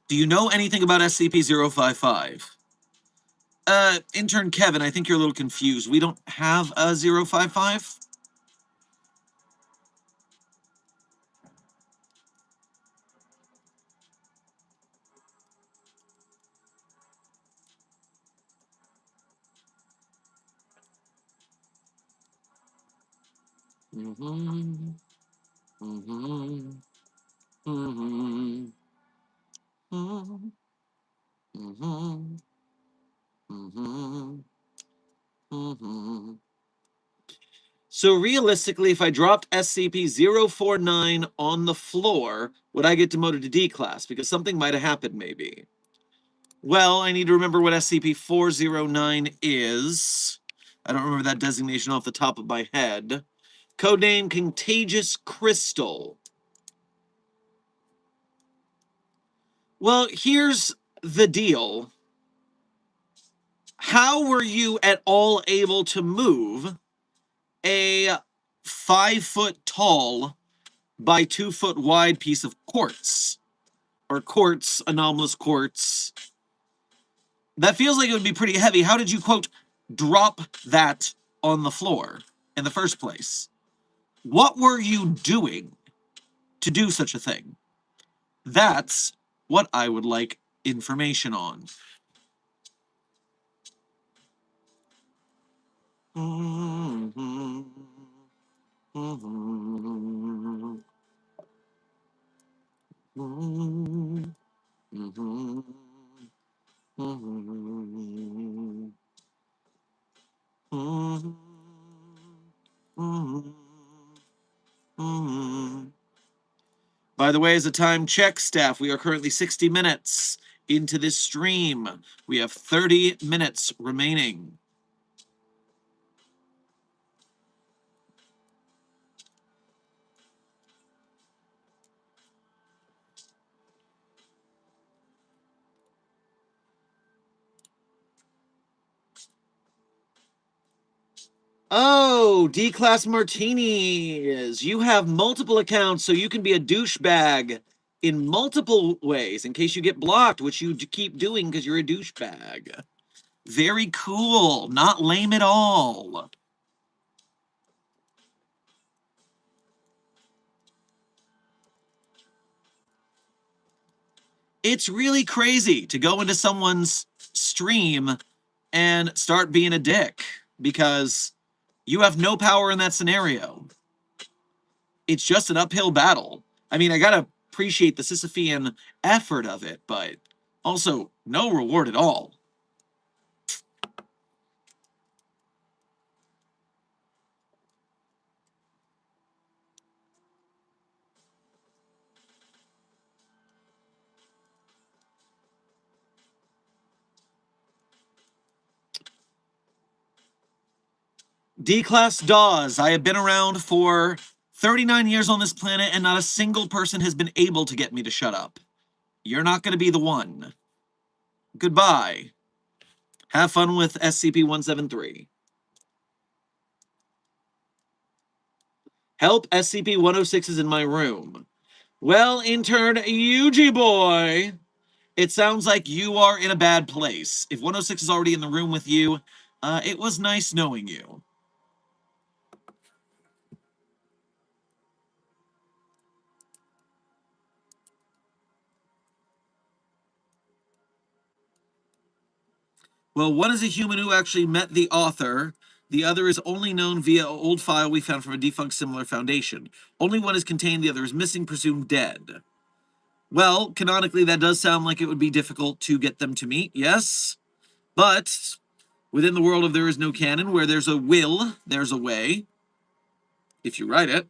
Do you know anything about SCP-055? Intern Kevin, I think you're a little confused. We don't have a 055? Mm-hmm. Mm-hmm. Mm-hmm. Mm-hmm. Mm-hmm. Mm-hmm. Mm-hmm. So realistically, if I dropped SCP-049 on the floor, would I get demoted to D class? Because something might have happened, maybe. Well, I need to remember what SCP-409 is. I don't remember that designation off the top of my head. Codename Contagious Crystal. Well, here's the deal. How were you at all able to move a 5-foot tall by 2-foot wide piece of quartz? Or quartz, anomalous quartz. That feels like it would be pretty heavy. How did you, quote, drop that on the floor in the first place? What were you doing to do such a thing? That's what I would like information on. Mm, mm. By the way, as a time check, staff, we are currently 60 minutes into this stream. We have 30 minutes remaining. Oh, D-Class Martinis. You have multiple accounts, so you can be a douchebag in multiple ways in case you get blocked, which you keep doing because you're a douchebag. Very cool. Not lame at all. It's really crazy to go into someone's stream and start being a dick because you have no power in that scenario. It's just an uphill battle. I mean, I gotta appreciate the Sisyphean effort of it, but also no reward at all. D-Class Dawes, I have been around for 39 years on this planet, and not a single person has been able to get me to shut up. You're not going to be the one. Goodbye. Have fun with SCP-173. Help, SCP-106 is in my room. Well, intern UG boy, it sounds like you are in a bad place. If 106 is already in the room with you, it was nice knowing you. Well, one is a human who actually met the author. The other is only known via an old file we found from a defunct similar foundation. Only one is contained, the other is missing, presumed dead. Well, canonically, that does sound like it would be difficult to get them to meet, yes. But within the world of There Is No Canon, where there's a will, there's a way, if you write it.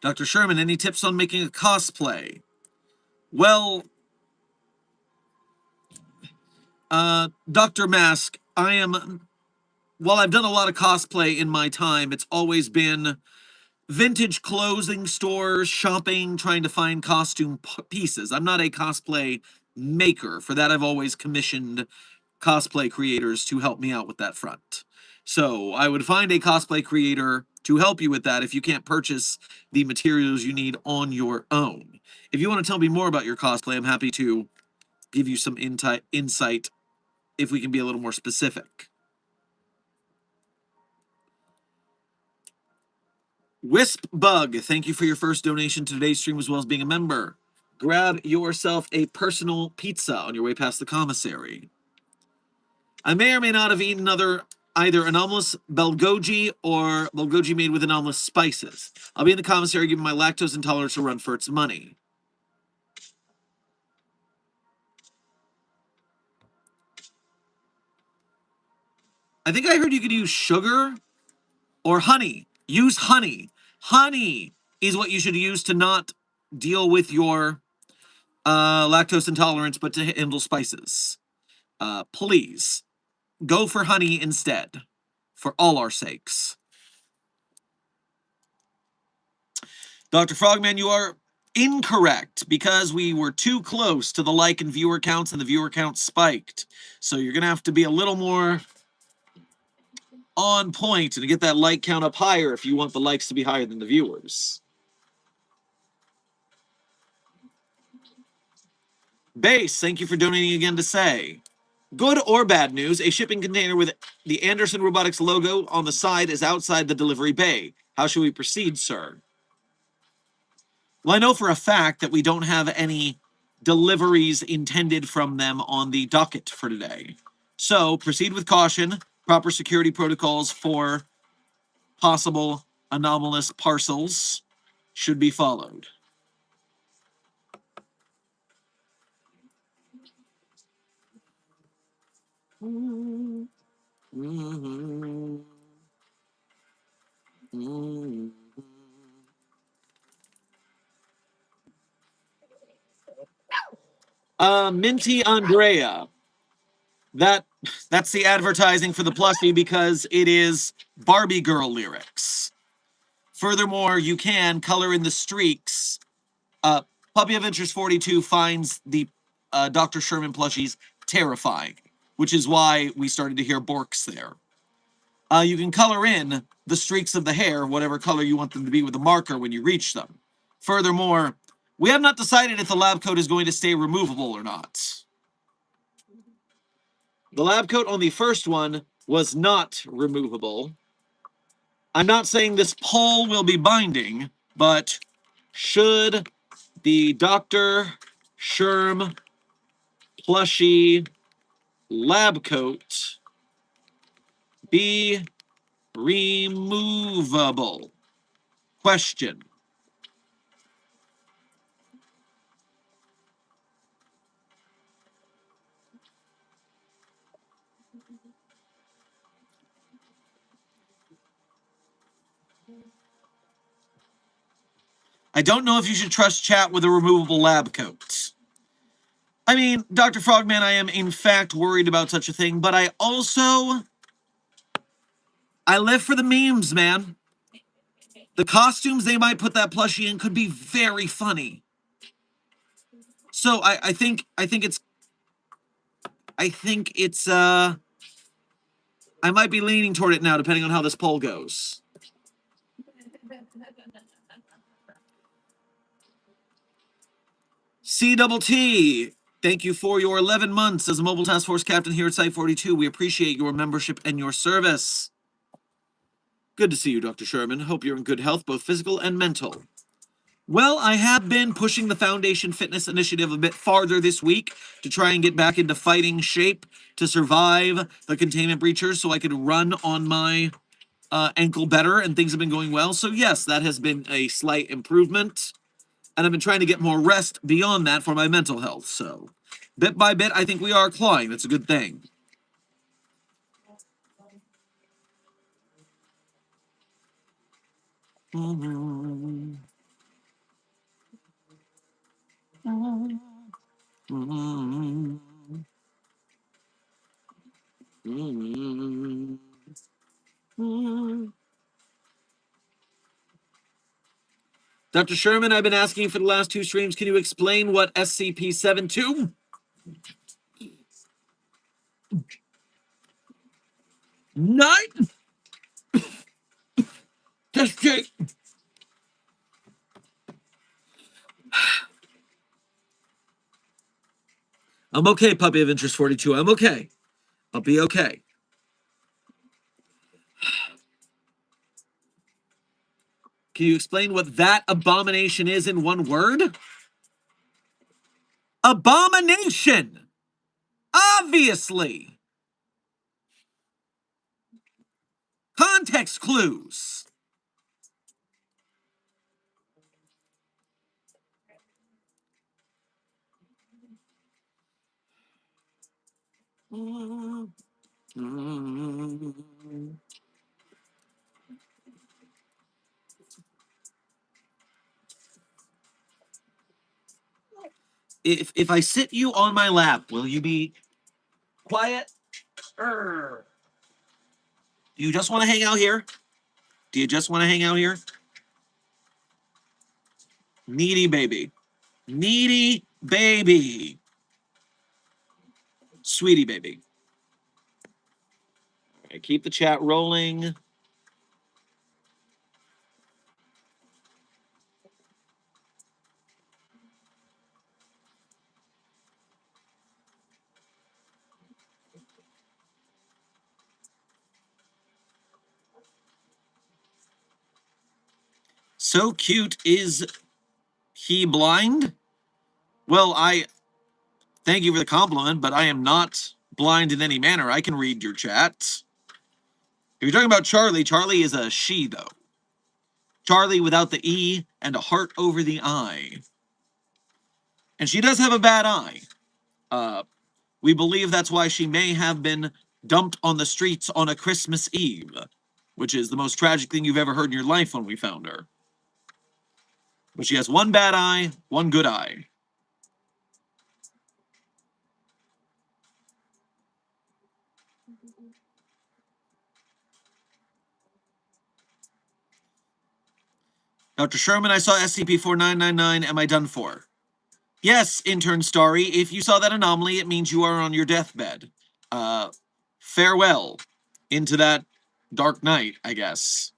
Dr. Sherman, any tips on making a cosplay? Well, Dr. Mask, while I've done a lot of cosplay in my time, it's always been vintage clothing stores, shopping, trying to find costume pieces. I'm not a cosplay maker. For that, I've always commissioned cosplay creators to help me out with that front. So I would find a cosplay creator to help you with that if you can't purchase the materials you need on your own. If you want to tell me more about your cosplay, I'm happy to give you some insight if we can be a little more specific. Wisp Bug, thank you for your first donation to today's stream as well as being a member. Grab yourself a personal pizza on your way past the commissary. I may or may not have eaten either anomalous bulgogi or bulgogi made with anomalous spices. I'll be in the commissary giving my lactose intolerance a run for its money. I think I heard you could use sugar or honey. Use honey. Honey is what you should use to not deal with your lactose intolerance, but to handle spices. Please go for honey instead, for all our sakes. Dr. Frogman, you are incorrect because we were too close to the like and viewer counts, and the viewer count spiked. So you're going to have to be a little more on point to get that like count up higher if you want the likes to be higher than the viewers. Base, thank you for donating again to say. Good or bad news, a shipping container with the Anderson Robotics logo on the side is outside the delivery bay. How should we proceed, sir? Well, I know for a fact that we don't have any deliveries intended from them on the docket for today. So proceed with caution. Proper security protocols for possible anomalous parcels should be followed. Minty Andrea. That's the advertising for the plushie because it is Barbie girl lyrics. Furthermore, you can color in the streaks. Puppy of Interest 42 finds the Dr. Sherman plushies terrifying, which is why we started to hear Borks there. You can color in the streaks of the hair, whatever color you want them to be, with a marker when you reach them. Furthermore, we have not decided if the lab coat is going to stay removable or not. The lab coat on the first one was not removable. I'm not saying this poll will be binding, but should the Dr. Sherm plushie lab coat be removable? Question. I don't know if you should trust chat with a removable lab coat. I mean, Dr. Frogman, I am in fact worried about such a thing, but I live for the memes, man. The costumes they might put that plushie in could be very funny. So I think it's I might be leaning toward it now, depending on how this poll goes. C-double-T, thank you for your 11 months as a Mobile Task Force Captain here at Site 42. We appreciate your membership and your service. Good to see you, Dr. Sherman. Hope you're in good health, both physical and mental. Well, I have been pushing the Foundation Fitness Initiative a bit farther this week to try and get back into fighting shape to survive the containment breachers so I could run on my ankle better, and things have been going well. So yes, that has been a slight improvement. And I've been trying to get more rest beyond that for my mental health. So bit by bit, I think we are clawing. That's a good thing. Dr. Sherman, I've been asking you for the last two streams. Can you explain what SCP-72? Night. I'm okay, Puppy of Interest 42. I'm okay. I'll be okay. Can you explain what that abomination is in one word? Abomination! Obviously! Context clues! If I sit you on my lap, will you be quiet? Do you just want to hang out here? Do you just want to hang out here? Needy baby. Needy baby. Sweetie baby. All right, keep the chat rolling. So cute. Is he blind? Well, I thank you for the compliment, but I am not blind in any manner. I can read your chat. If you're talking about Charlie, Charlie is a she, though. Charlie without the E and a heart over the I. And she does have a bad eye. We believe that's why she may have been dumped on the streets on a Christmas Eve, which is the most tragic thing you've ever heard in your life when we found her. But she has one bad eye, one good eye. Dr. Sherman, I saw SCP-4999. Am I done for? Yes, intern Starry. If you saw that anomaly, it means you are on your deathbed. Farewell into that dark night, I guess.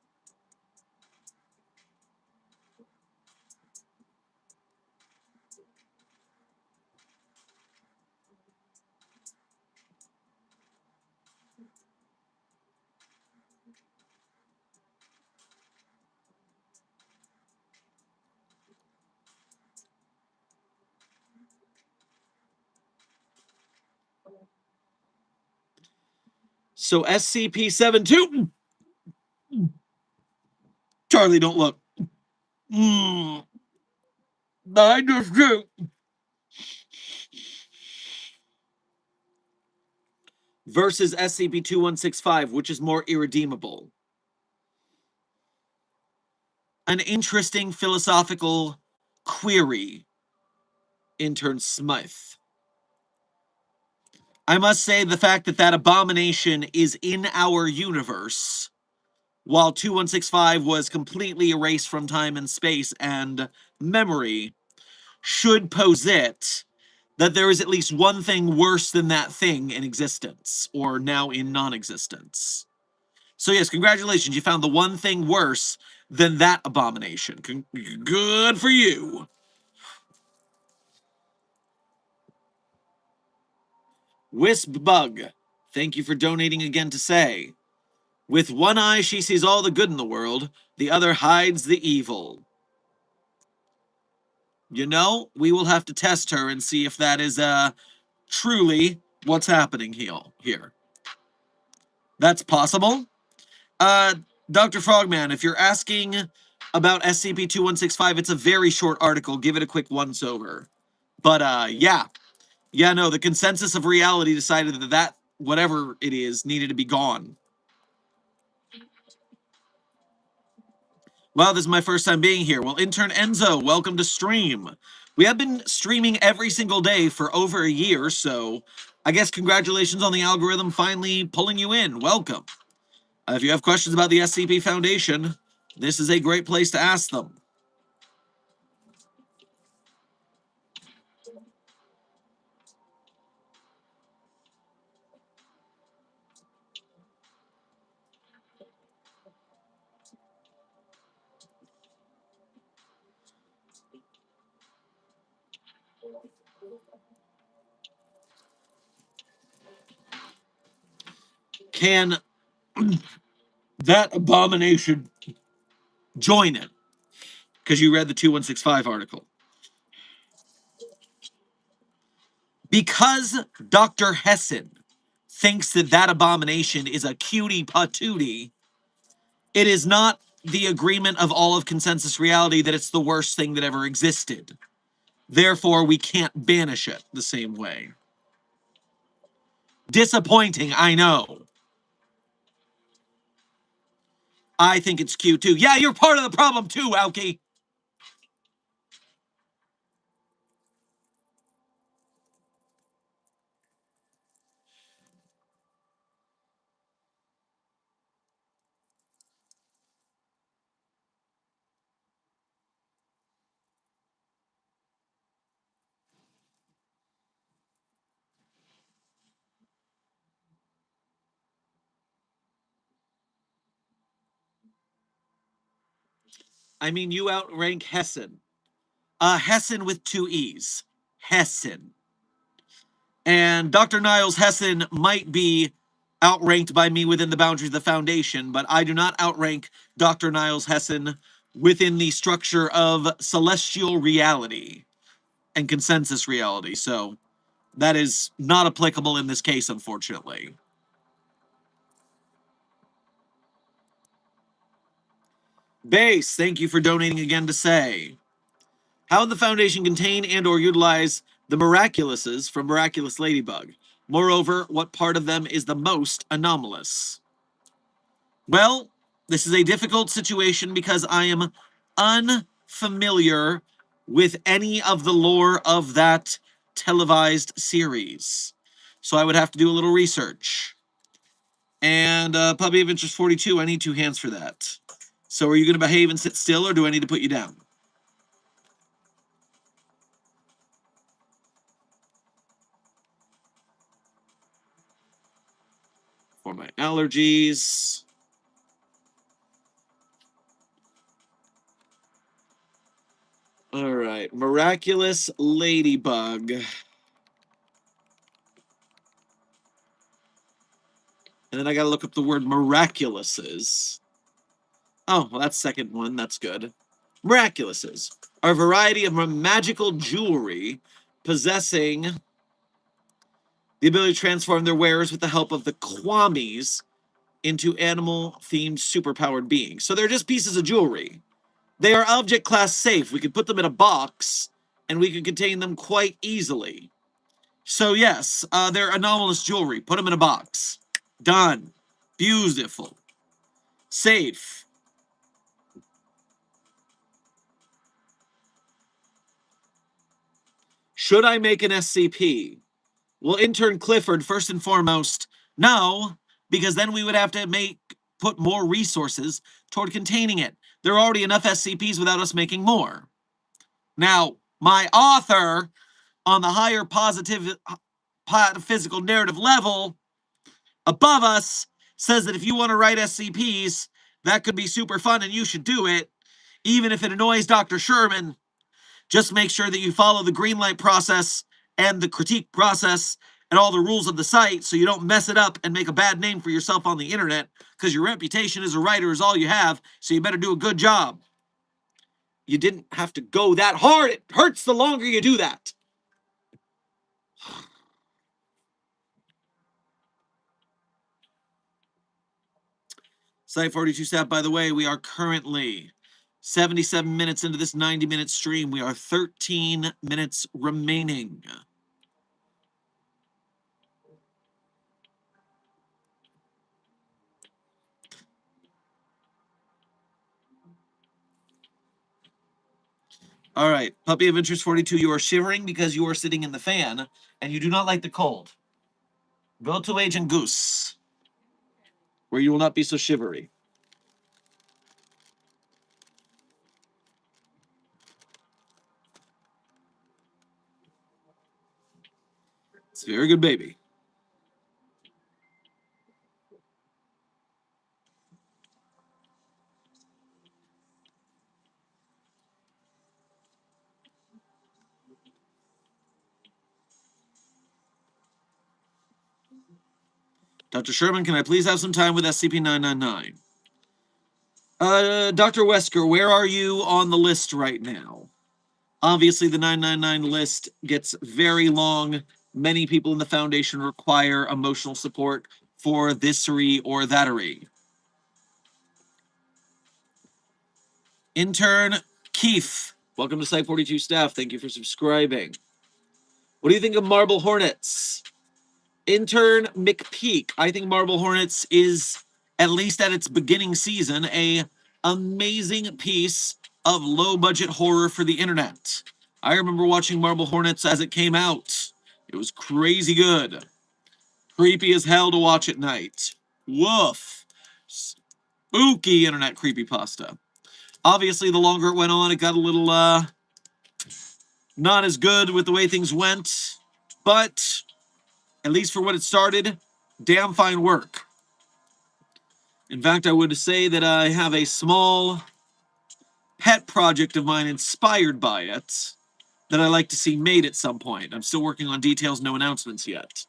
So SCP-72... Charlie, don't look. I just do. Versus SCP-2165, which is more irredeemable. An interesting philosophical query, intern Smythe. I must say the fact that that abomination is in our universe, while 2165 was completely erased from time and space and memory, should posit that there is at least one thing worse than that thing in existence, or now in non-existence. So yes, congratulations, you found the one thing worse than that abomination. Good for you. Wisp Bug, thank you for donating again to say, with one eye she sees all the good in the world, the other hides the evil. You know, we will have to test her and see if that is truly what's happening here. That's possible. Dr. Frogman, if you're asking about SCP-2165, it's a very short article. Give it a quick once-over. But, yeah. Yeah, no, the consensus of reality decided that whatever it is, needed to be gone. Wow, this is my first time being here. Well, intern Enzo, welcome to stream. We have been streaming every single day for over a year, so I guess congratulations on the algorithm finally pulling you in. Welcome. If you have questions about the SCP Foundation, this is a great place to ask them. Can that abomination join it? Because you read the 2165 article. Because Dr. Hessen thinks that that abomination is a cutie patootie, it is not the agreement of all of consensus reality that it's the worst thing that ever existed. Therefore, we can't banish it the same way. Disappointing, I know. I think it's cute too. Yeah, you're part of the problem too, Alki. I mean, you outrank Hessen. Hessen with two E's. Hessen. And Dr. Niles Hessen might be outranked by me within the boundaries of the Foundation, but I do not outrank Dr. Niles Hessen within the structure of celestial reality and consensus reality. So that is not applicable in this case, unfortunately. Base, thank you for donating again to say, how would the Foundation contain and or utilize the Miraculouses from Miraculous Ladybug? Moreover, what part of them is the most anomalous? Well, this is a difficult situation because I am unfamiliar with any of the lore of that televised series. So I would have to do a little research. And Puppy of Interest 42, I need 2 hands for that. So are you going to behave and sit still, or do I need to put you down? For my allergies. All right, Miraculous Ladybug. And then I got to look up the word miraculouses. Oh, well, that's second one. That's good. Miraculouses are a variety of magical jewelry possessing the ability to transform their wearers with the help of the Kwamis into animal-themed superpowered beings. So they're just pieces of jewelry. They are object class safe. We could put them in a box, and we could contain them quite easily. So yes, they're anomalous jewelry. Put them in a box. Done. Beautiful. Safe. Should I make an SCP? Well, intern Clifford, first and foremost, no, because then we would have to put more resources toward containing it. There are already enough SCPs without us making more. Now, my author on the higher positive physical narrative level above us says that if you want to write SCPs, that could be super fun and you should do it, even if it annoys Dr. Sherman. Just make sure that you follow the green light process and the critique process and all the rules of the site so you don't mess it up and make a bad name for yourself on the internet, because your reputation as a writer is all you have, so you better do a good job. You didn't have to go that hard. It hurts the longer you do that. Site 42 staff, by the way, we are currently 77 minutes into this 90-minute stream. We are 13 minutes remaining. All right, Puppy of Interest 42, you are shivering because you are sitting in the fan and you do not like the cold. Go to Agent Goose, where you will not be so shivery. It's a very good baby. Dr. Sherman, can I please have some time with SCP-999? Dr. Wesker, where are you on the list right now? Obviously, the 999 list gets very long. Many people in the Foundation require emotional support for thisry or thatery. Intern Keith, welcome to Site 42 staff. Thank you for subscribing. What do you think of Marble Hornets? Intern McPeak, I think Marble Hornets is, at least at its beginning season, a amazing piece of low-budget horror for the internet. I remember watching Marble Hornets as it came out. It was crazy good. Creepy as hell to watch at night. Woof. Spooky internet creepypasta. Obviously, the longer it went on, it got a little, not as good with the way things went. But, at least for what it started, damn fine work. In fact, I would say that I have a small pet project of mine inspired by it that I like to see made at some point. I'm still working on details, no announcements yet.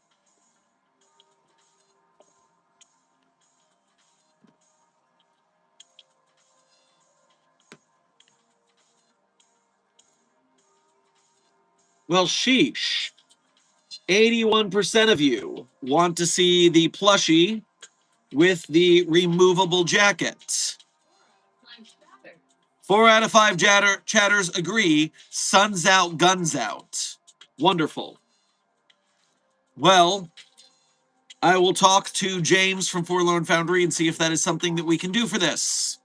Well, sheesh. 81% of you want to see the plushie with the removable jacket. 4 out of 5 chatters agree. Sun's out, guns out. Wonderful. Well, I will talk to James from Forlorn Foundry and see if that is something that we can do for this.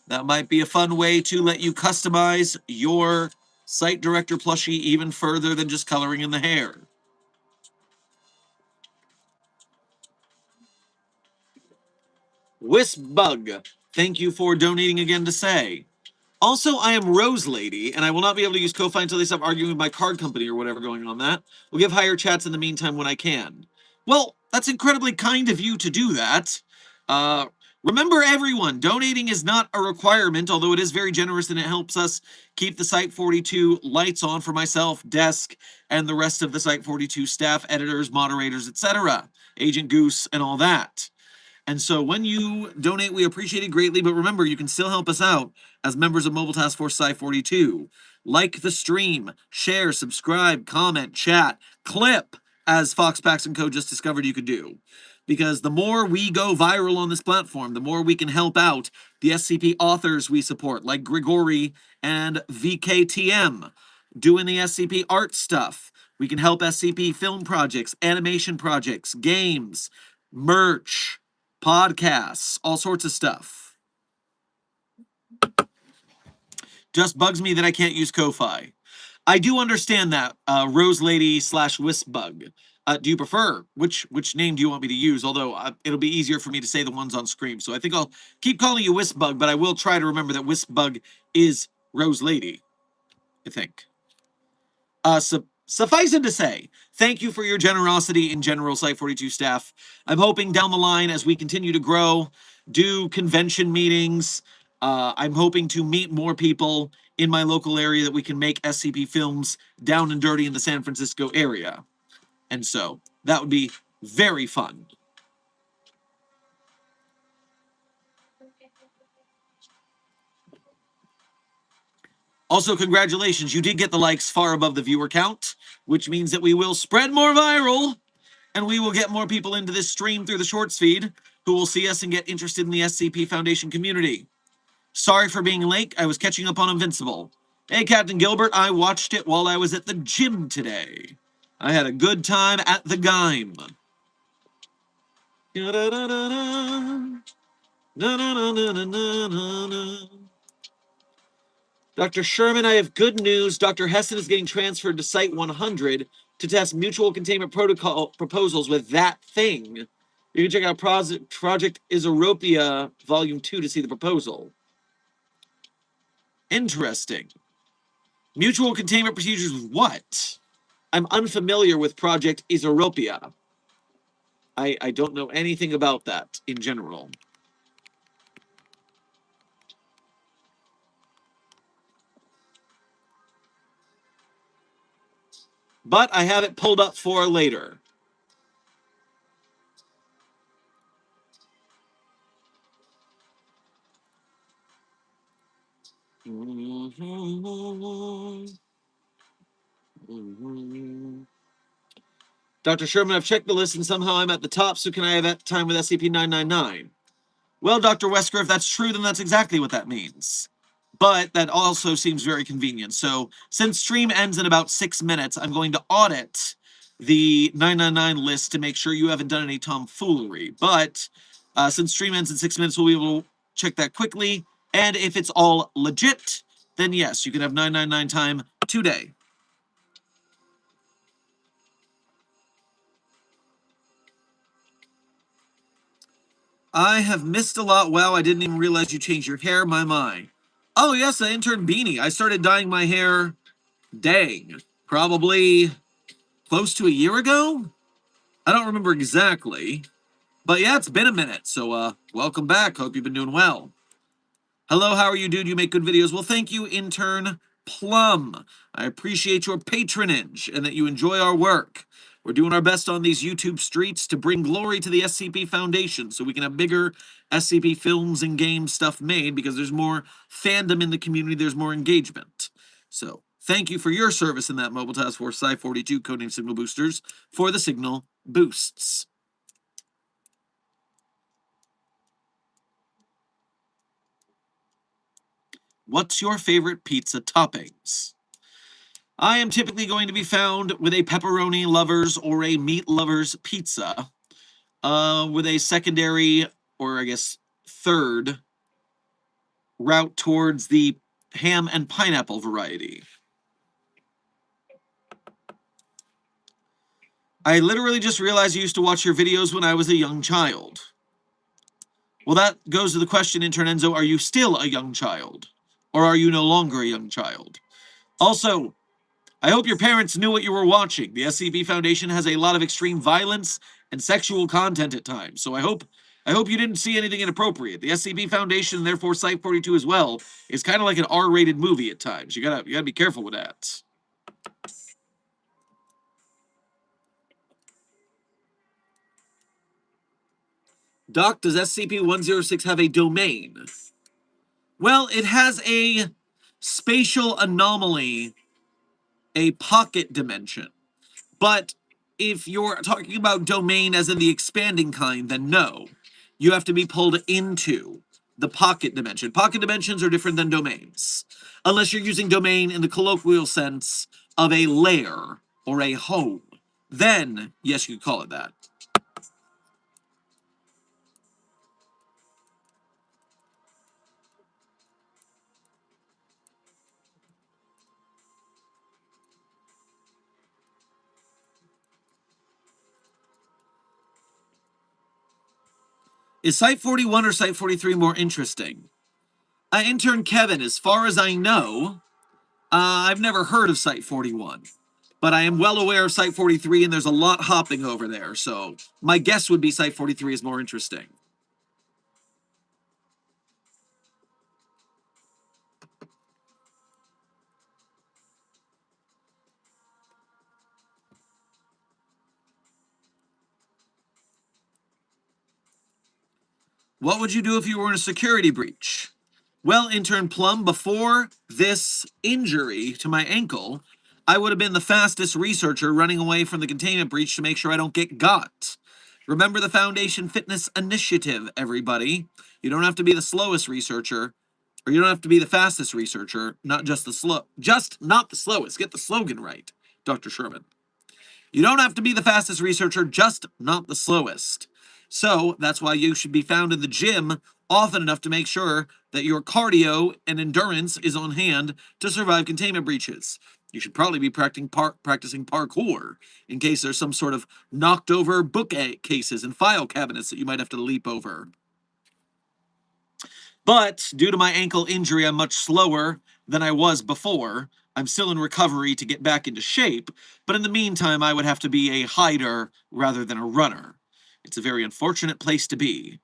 That might be a fun way to let you customize your site director plushie even further than just coloring in the hair. Wispbug, thank you for donating again to say. Also, I am Rose Lady, and I will not be able to use Ko-Fi until they stop arguing with my card company or whatever going on that. We'll give higher chats in the meantime when I can. Well, that's incredibly kind of you to do that. Remember, everyone, donating is not a requirement, although it is very generous and it helps us keep the Site 42 lights on for myself, Desk, and the rest of the Site 42 staff, editors, moderators, etc., Agent Goose, and all that. And so when you donate, we appreciate it greatly. But remember, you can still help us out as members of Mobile Task Force Sci 42. Like the stream, share, subscribe, comment, chat, clip, as Fox Pax and Co. just discovered you could do. Because the more we go viral on this platform, the more we can help out the SCP authors we support, like Grigori and VKTM, doing the SCP art stuff. We can help SCP film projects, animation projects, games, merch, podcasts, all sorts of stuff. Just bugs me that I can't use Ko-Fi. I do understand that, Rose Lady / Wispbug. Do you prefer? Which name do you want me to use? Although it'll be easier for me to say the ones on screen. So I think I'll keep calling you Wispbug, but I will try to remember that Wispbug is Rose Lady, I think. Suffice it to say, thank you for your generosity in general, Site 42 staff. I'm hoping down the line, as we continue to grow, do convention meetings, I'm hoping to meet more people in my local area that we can make SCP films down and dirty in the San Francisco area. And so, that would be very fun. Also, congratulations, you did get the likes far above the viewer count, which means that we will spread more viral, and we will get more people into this stream through the shorts feed who will see us and get interested in the SCP Foundation community. Sorry for being late, I was catching up on Invincible. Hey, Captain Gilbert, I watched it while I was at the gym today. I had a good time at the Gime. Dr. Sherman, I have good news. Dr. Hessen is getting transferred to Site 100 to test mutual containment protocol proposals with that thing. You can check out Project Isoropia Volume 2 to see the proposal. Interesting. Mutual containment procedures with what? I'm unfamiliar with Project Isoropia. I don't know anything about that in general. But I have it pulled up for later. Dr. Sherman, I've checked the list and somehow I'm at the top, so can I have that time with SCP-999? Well, Dr. Wesker, if that's true, then that's exactly what that means. But that also seems very convenient. So since stream ends in about 6 minutes, I'm going to audit the 999 list to make sure you haven't done any tomfoolery. But since stream ends in 6 minutes, we'll be able to check that quickly. And if it's all legit, then yes, you can have 999 time today. I have missed a lot. Wow, I didn't even realize you changed your hair. My. Oh, yes, the intern beanie. I started dyeing my hair, dang, probably close to a year ago? I don't remember exactly. But yeah, it's been a minute. So, welcome back. Hope you've been doing well. Hello, how are you, dude? You make good videos. Well, thank you, intern Plum. I appreciate your patronage and that you enjoy our work. We're doing our best on these YouTube streets to bring glory to the SCP Foundation so we can have bigger SCP films and game stuff made because there's more fandom in the community, there's more engagement. So, thank you for your service in that Mobile Task Force Sci 42 codename Signal Boosters for the Signal Boosts. What's your favorite pizza toppings? I am typically going to be found with a pepperoni lovers or a meat lovers pizza. with a secondary, or I guess third, route towards the ham and pineapple variety. I literally just realized you used to watch your videos when I was a young child. Well, that goes to the question, Intern Enzo, are you still a young child? Or are you no longer a young child? Also, I hope your parents knew what you were watching. The SCP Foundation has a lot of extreme violence and sexual content at times, so I hope you didn't see anything inappropriate. The SCP Foundation, and therefore Site 42 as well, is kind of like an R-rated movie at times. You gotta be careful with that. Doc, does SCP-106 have a domain? Well, it has a spatial anomaly, a pocket dimension. But if you're talking about domain as in the expanding kind, then no. You have to be pulled into the pocket dimension. Pocket dimensions are different than domains. Unless you're using domain in the colloquial sense of a lair or a home. Then, yes, you could call it that. Is Site 41 or Site 43 more interesting? Intern Kevin, as far as I know, I've never heard of Site 41. But I am well aware of Site 43, and there's a lot hopping over there, so my guess would be Site 43 is more interesting. What would you do if you were in a security breach? Well, Intern Plum, before this injury to my ankle, I would have been the fastest researcher running away from the containment breach to make sure I don't get got. Remember the Foundation Fitness Initiative, everybody. You don't have to be the slowest researcher, or you don't have to be the fastest researcher, not just not the slowest. Get the slogan right, Dr. Sherman. You don't have to be the fastest researcher, just not the slowest. So that's why you should be found in the gym often enough to make sure that your cardio and endurance is on hand to survive containment breaches. You should probably be practicing parkour in case there's some sort of knocked over bookcases and file cabinets that you might have to leap over. But due to my ankle injury, I'm much slower than I was before. I'm still in recovery to get back into shape, but in the meantime, I would have to be a hider rather than a runner. It's a very unfortunate place to be.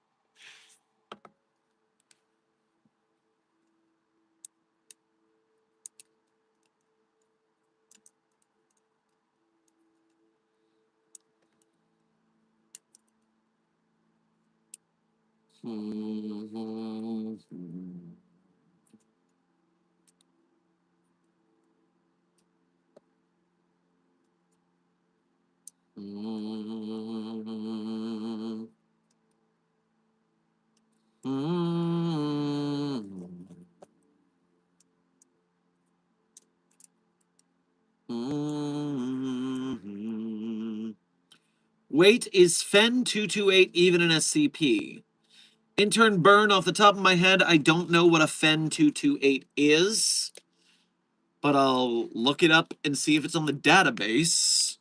Wait, is Fen 228 even an SCP? Intern Burn, off the top of my head, I don't know what a Fen 228 is, but I'll look it up and see if it's on the database.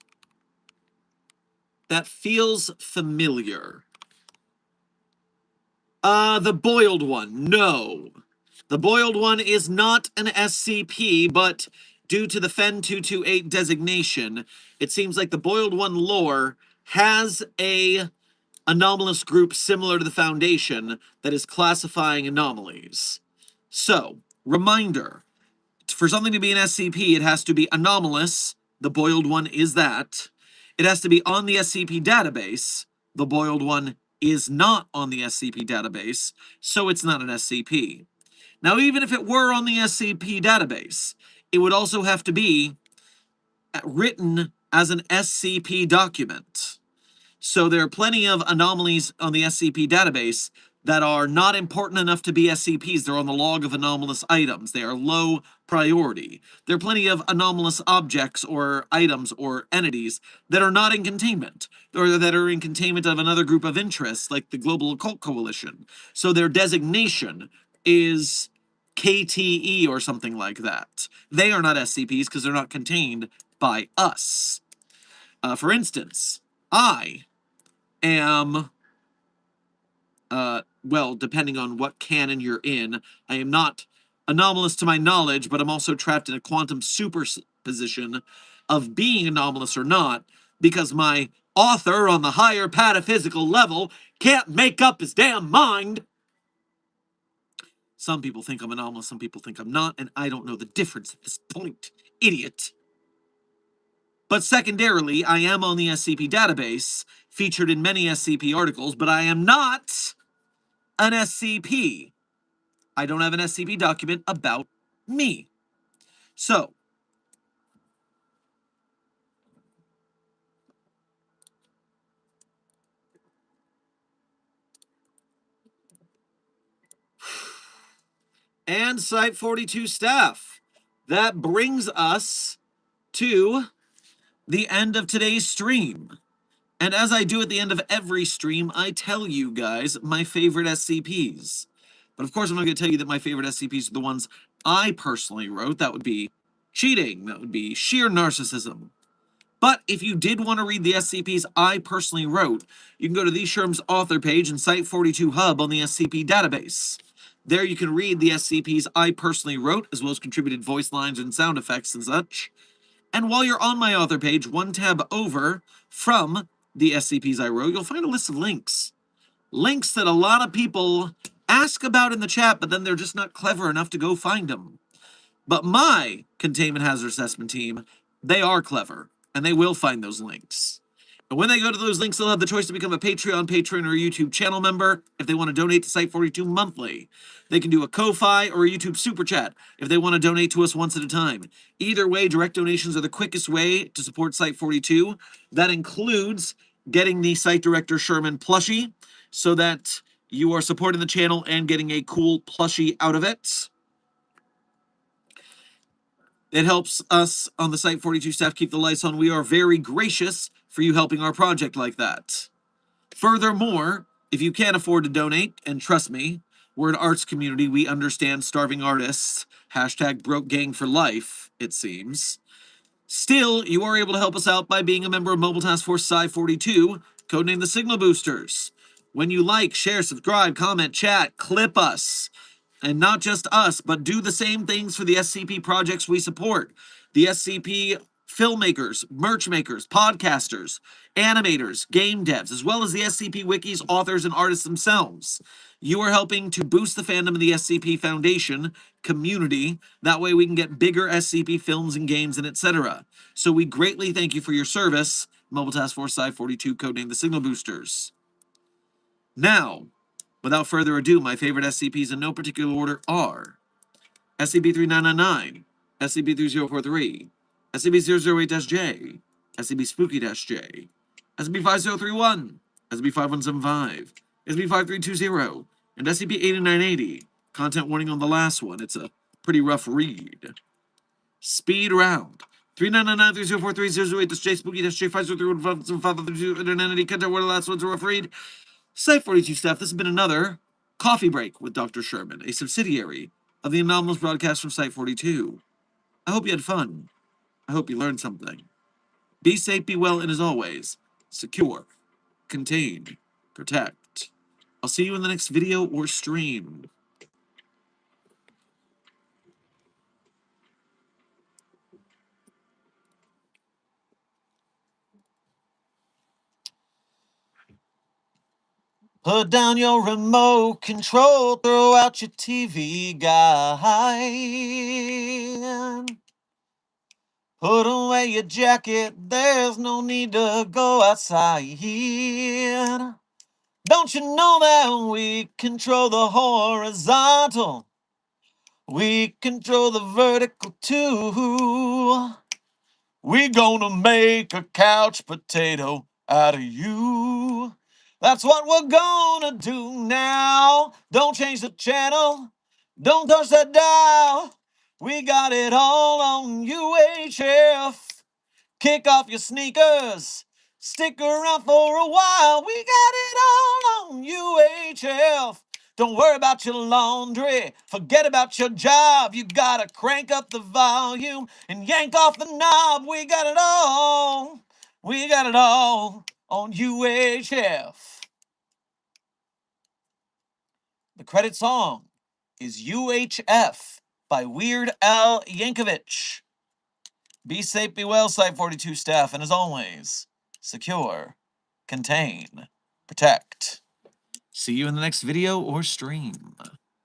That feels familiar. The boiled one, no. The boiled one is not an SCP, but due to the Fen 228 designation, it seems like the boiled one lore has a anomalous group similar to the Foundation that is classifying anomalies. So, reminder, for something to be an SCP, it has to be anomalous. The boiled one is that. It has to be on the SCP database. The boiled one is not on the SCP database, so it's not an SCP. Now, even if it were on the SCP database, it would also have to be written as an SCP document. So there are plenty of anomalies on the SCP database that are not important enough to be SCPs. They're on the log of anomalous items. They are low priority. There are plenty of anomalous objects or items or entities that are not in containment, or that are in containment of another group of interests, like the Global Occult Coalition. So their designation is KTE or something like that. They are not SCPs because they're not contained by us. For instance, I am well, depending on what canon you're in, I am not anomalous to my knowledge, but I'm also trapped in a quantum superposition of being anomalous or not, because my author on the higher pataphysical level can't make up his damn mind. Some people think I'm anomalous, some people think I'm not, and I don't know the difference at this point, idiot. But secondarily, I am on the SCP database, featured in many SCP articles, but I am not an SCP. I don't have an SCP document about me. So, and Site 42 staff. That brings us to the end of today's stream. And as I do at the end of every stream, I tell you guys my favorite SCPs. But of course, I'm not going to tell you that my favorite SCPs are the ones I personally wrote. That would be cheating. That would be sheer narcissism. But if you did want to read the SCPs I personally wrote, you can go to the Sherm's author page and Site 42 Hub on the SCP database. There you can read the SCPs I personally wrote, as well as contributed voice lines and sound effects and such. And while you're on my author page, one tab over from the SCPs I wrote, you'll find a list of links. Links that a lot of people ask about in the chat, but then they're just not clever enough to go find them. But my containment hazard assessment team, they are clever, and they will find those links. And when they go to those links, they'll have the choice to become a Patreon patron or a YouTube channel member if they want to donate to Site 42 monthly. They can do a Ko-Fi or a YouTube Super Chat if they want to donate to us once at a time. Either way, direct donations are the quickest way to support Site 42. That includes getting the Site Director Sherman plushie, so that you are supporting the channel and getting a cool plushie out of it. It helps us on the Site 42 staff keep the lights on. We are very gracious for you helping our project like that. Furthermore, if you can't afford to donate, and trust me, we're an arts community, we understand starving artists, hashtag broke gang for life, it seems. Still, you are able to help us out by being a member of Mobile Task Force Psi 42, codenamed the Signal Boosters. When you like, share, subscribe, comment, chat, clip us. And not just us, but do the same things for the SCP projects we support. The SCP filmmakers, merch makers, podcasters, animators, game devs, as well as the SCP wikis, authors, and artists themselves. You are helping to boost the fandom of the SCP Foundation community. That way we can get bigger SCP films and games and etc. So we greatly thank you for your service. Mobile Task Force Psi 42, codenamed the Signal Boosters. Now, without further ado, my favorite SCPs in no particular order are SCP-3999, SCP-3043, SCP-008-J, SCP-Spooky-J, SCP-5031, SCP-5175, SCP-5320, and SCP-8980. Content warning on the last one. It's a pretty rough read. Speed round. 3999-3043-008-J, Spooky-J, 5031, and entity. Content warning, the last one's a rough read. Site 42 staff, this has been another Coffee Break with Dr. Sherman, a subsidiary of the Anomalous broadcast from Site 42. I hope you had fun. I hope you learned something. Be safe, be well, and as always, secure, contain, protect. I'll see you in the next video or stream. Put down your remote control, throw out your TV guide. Put away your jacket, there's no need to go outside. Don't you know that we control the horizontal? We control the vertical too. We gonna make a couch potato out of you. That's what we're gonna do now. Don't change the channel. Don't touch that dial. We got it all on UHF. Kick off your sneakers. Stick around for a while. We got it all on UHF. Don't worry about your laundry. Forget about your job. You gotta crank up the volume and yank off the knob. We got it all. We got it all on UHF. The credit song is UHF by Weird Al Yankovic. Be safe, be well, Site 42 staff, and as always, secure, contain, protect. See you in the next video or stream.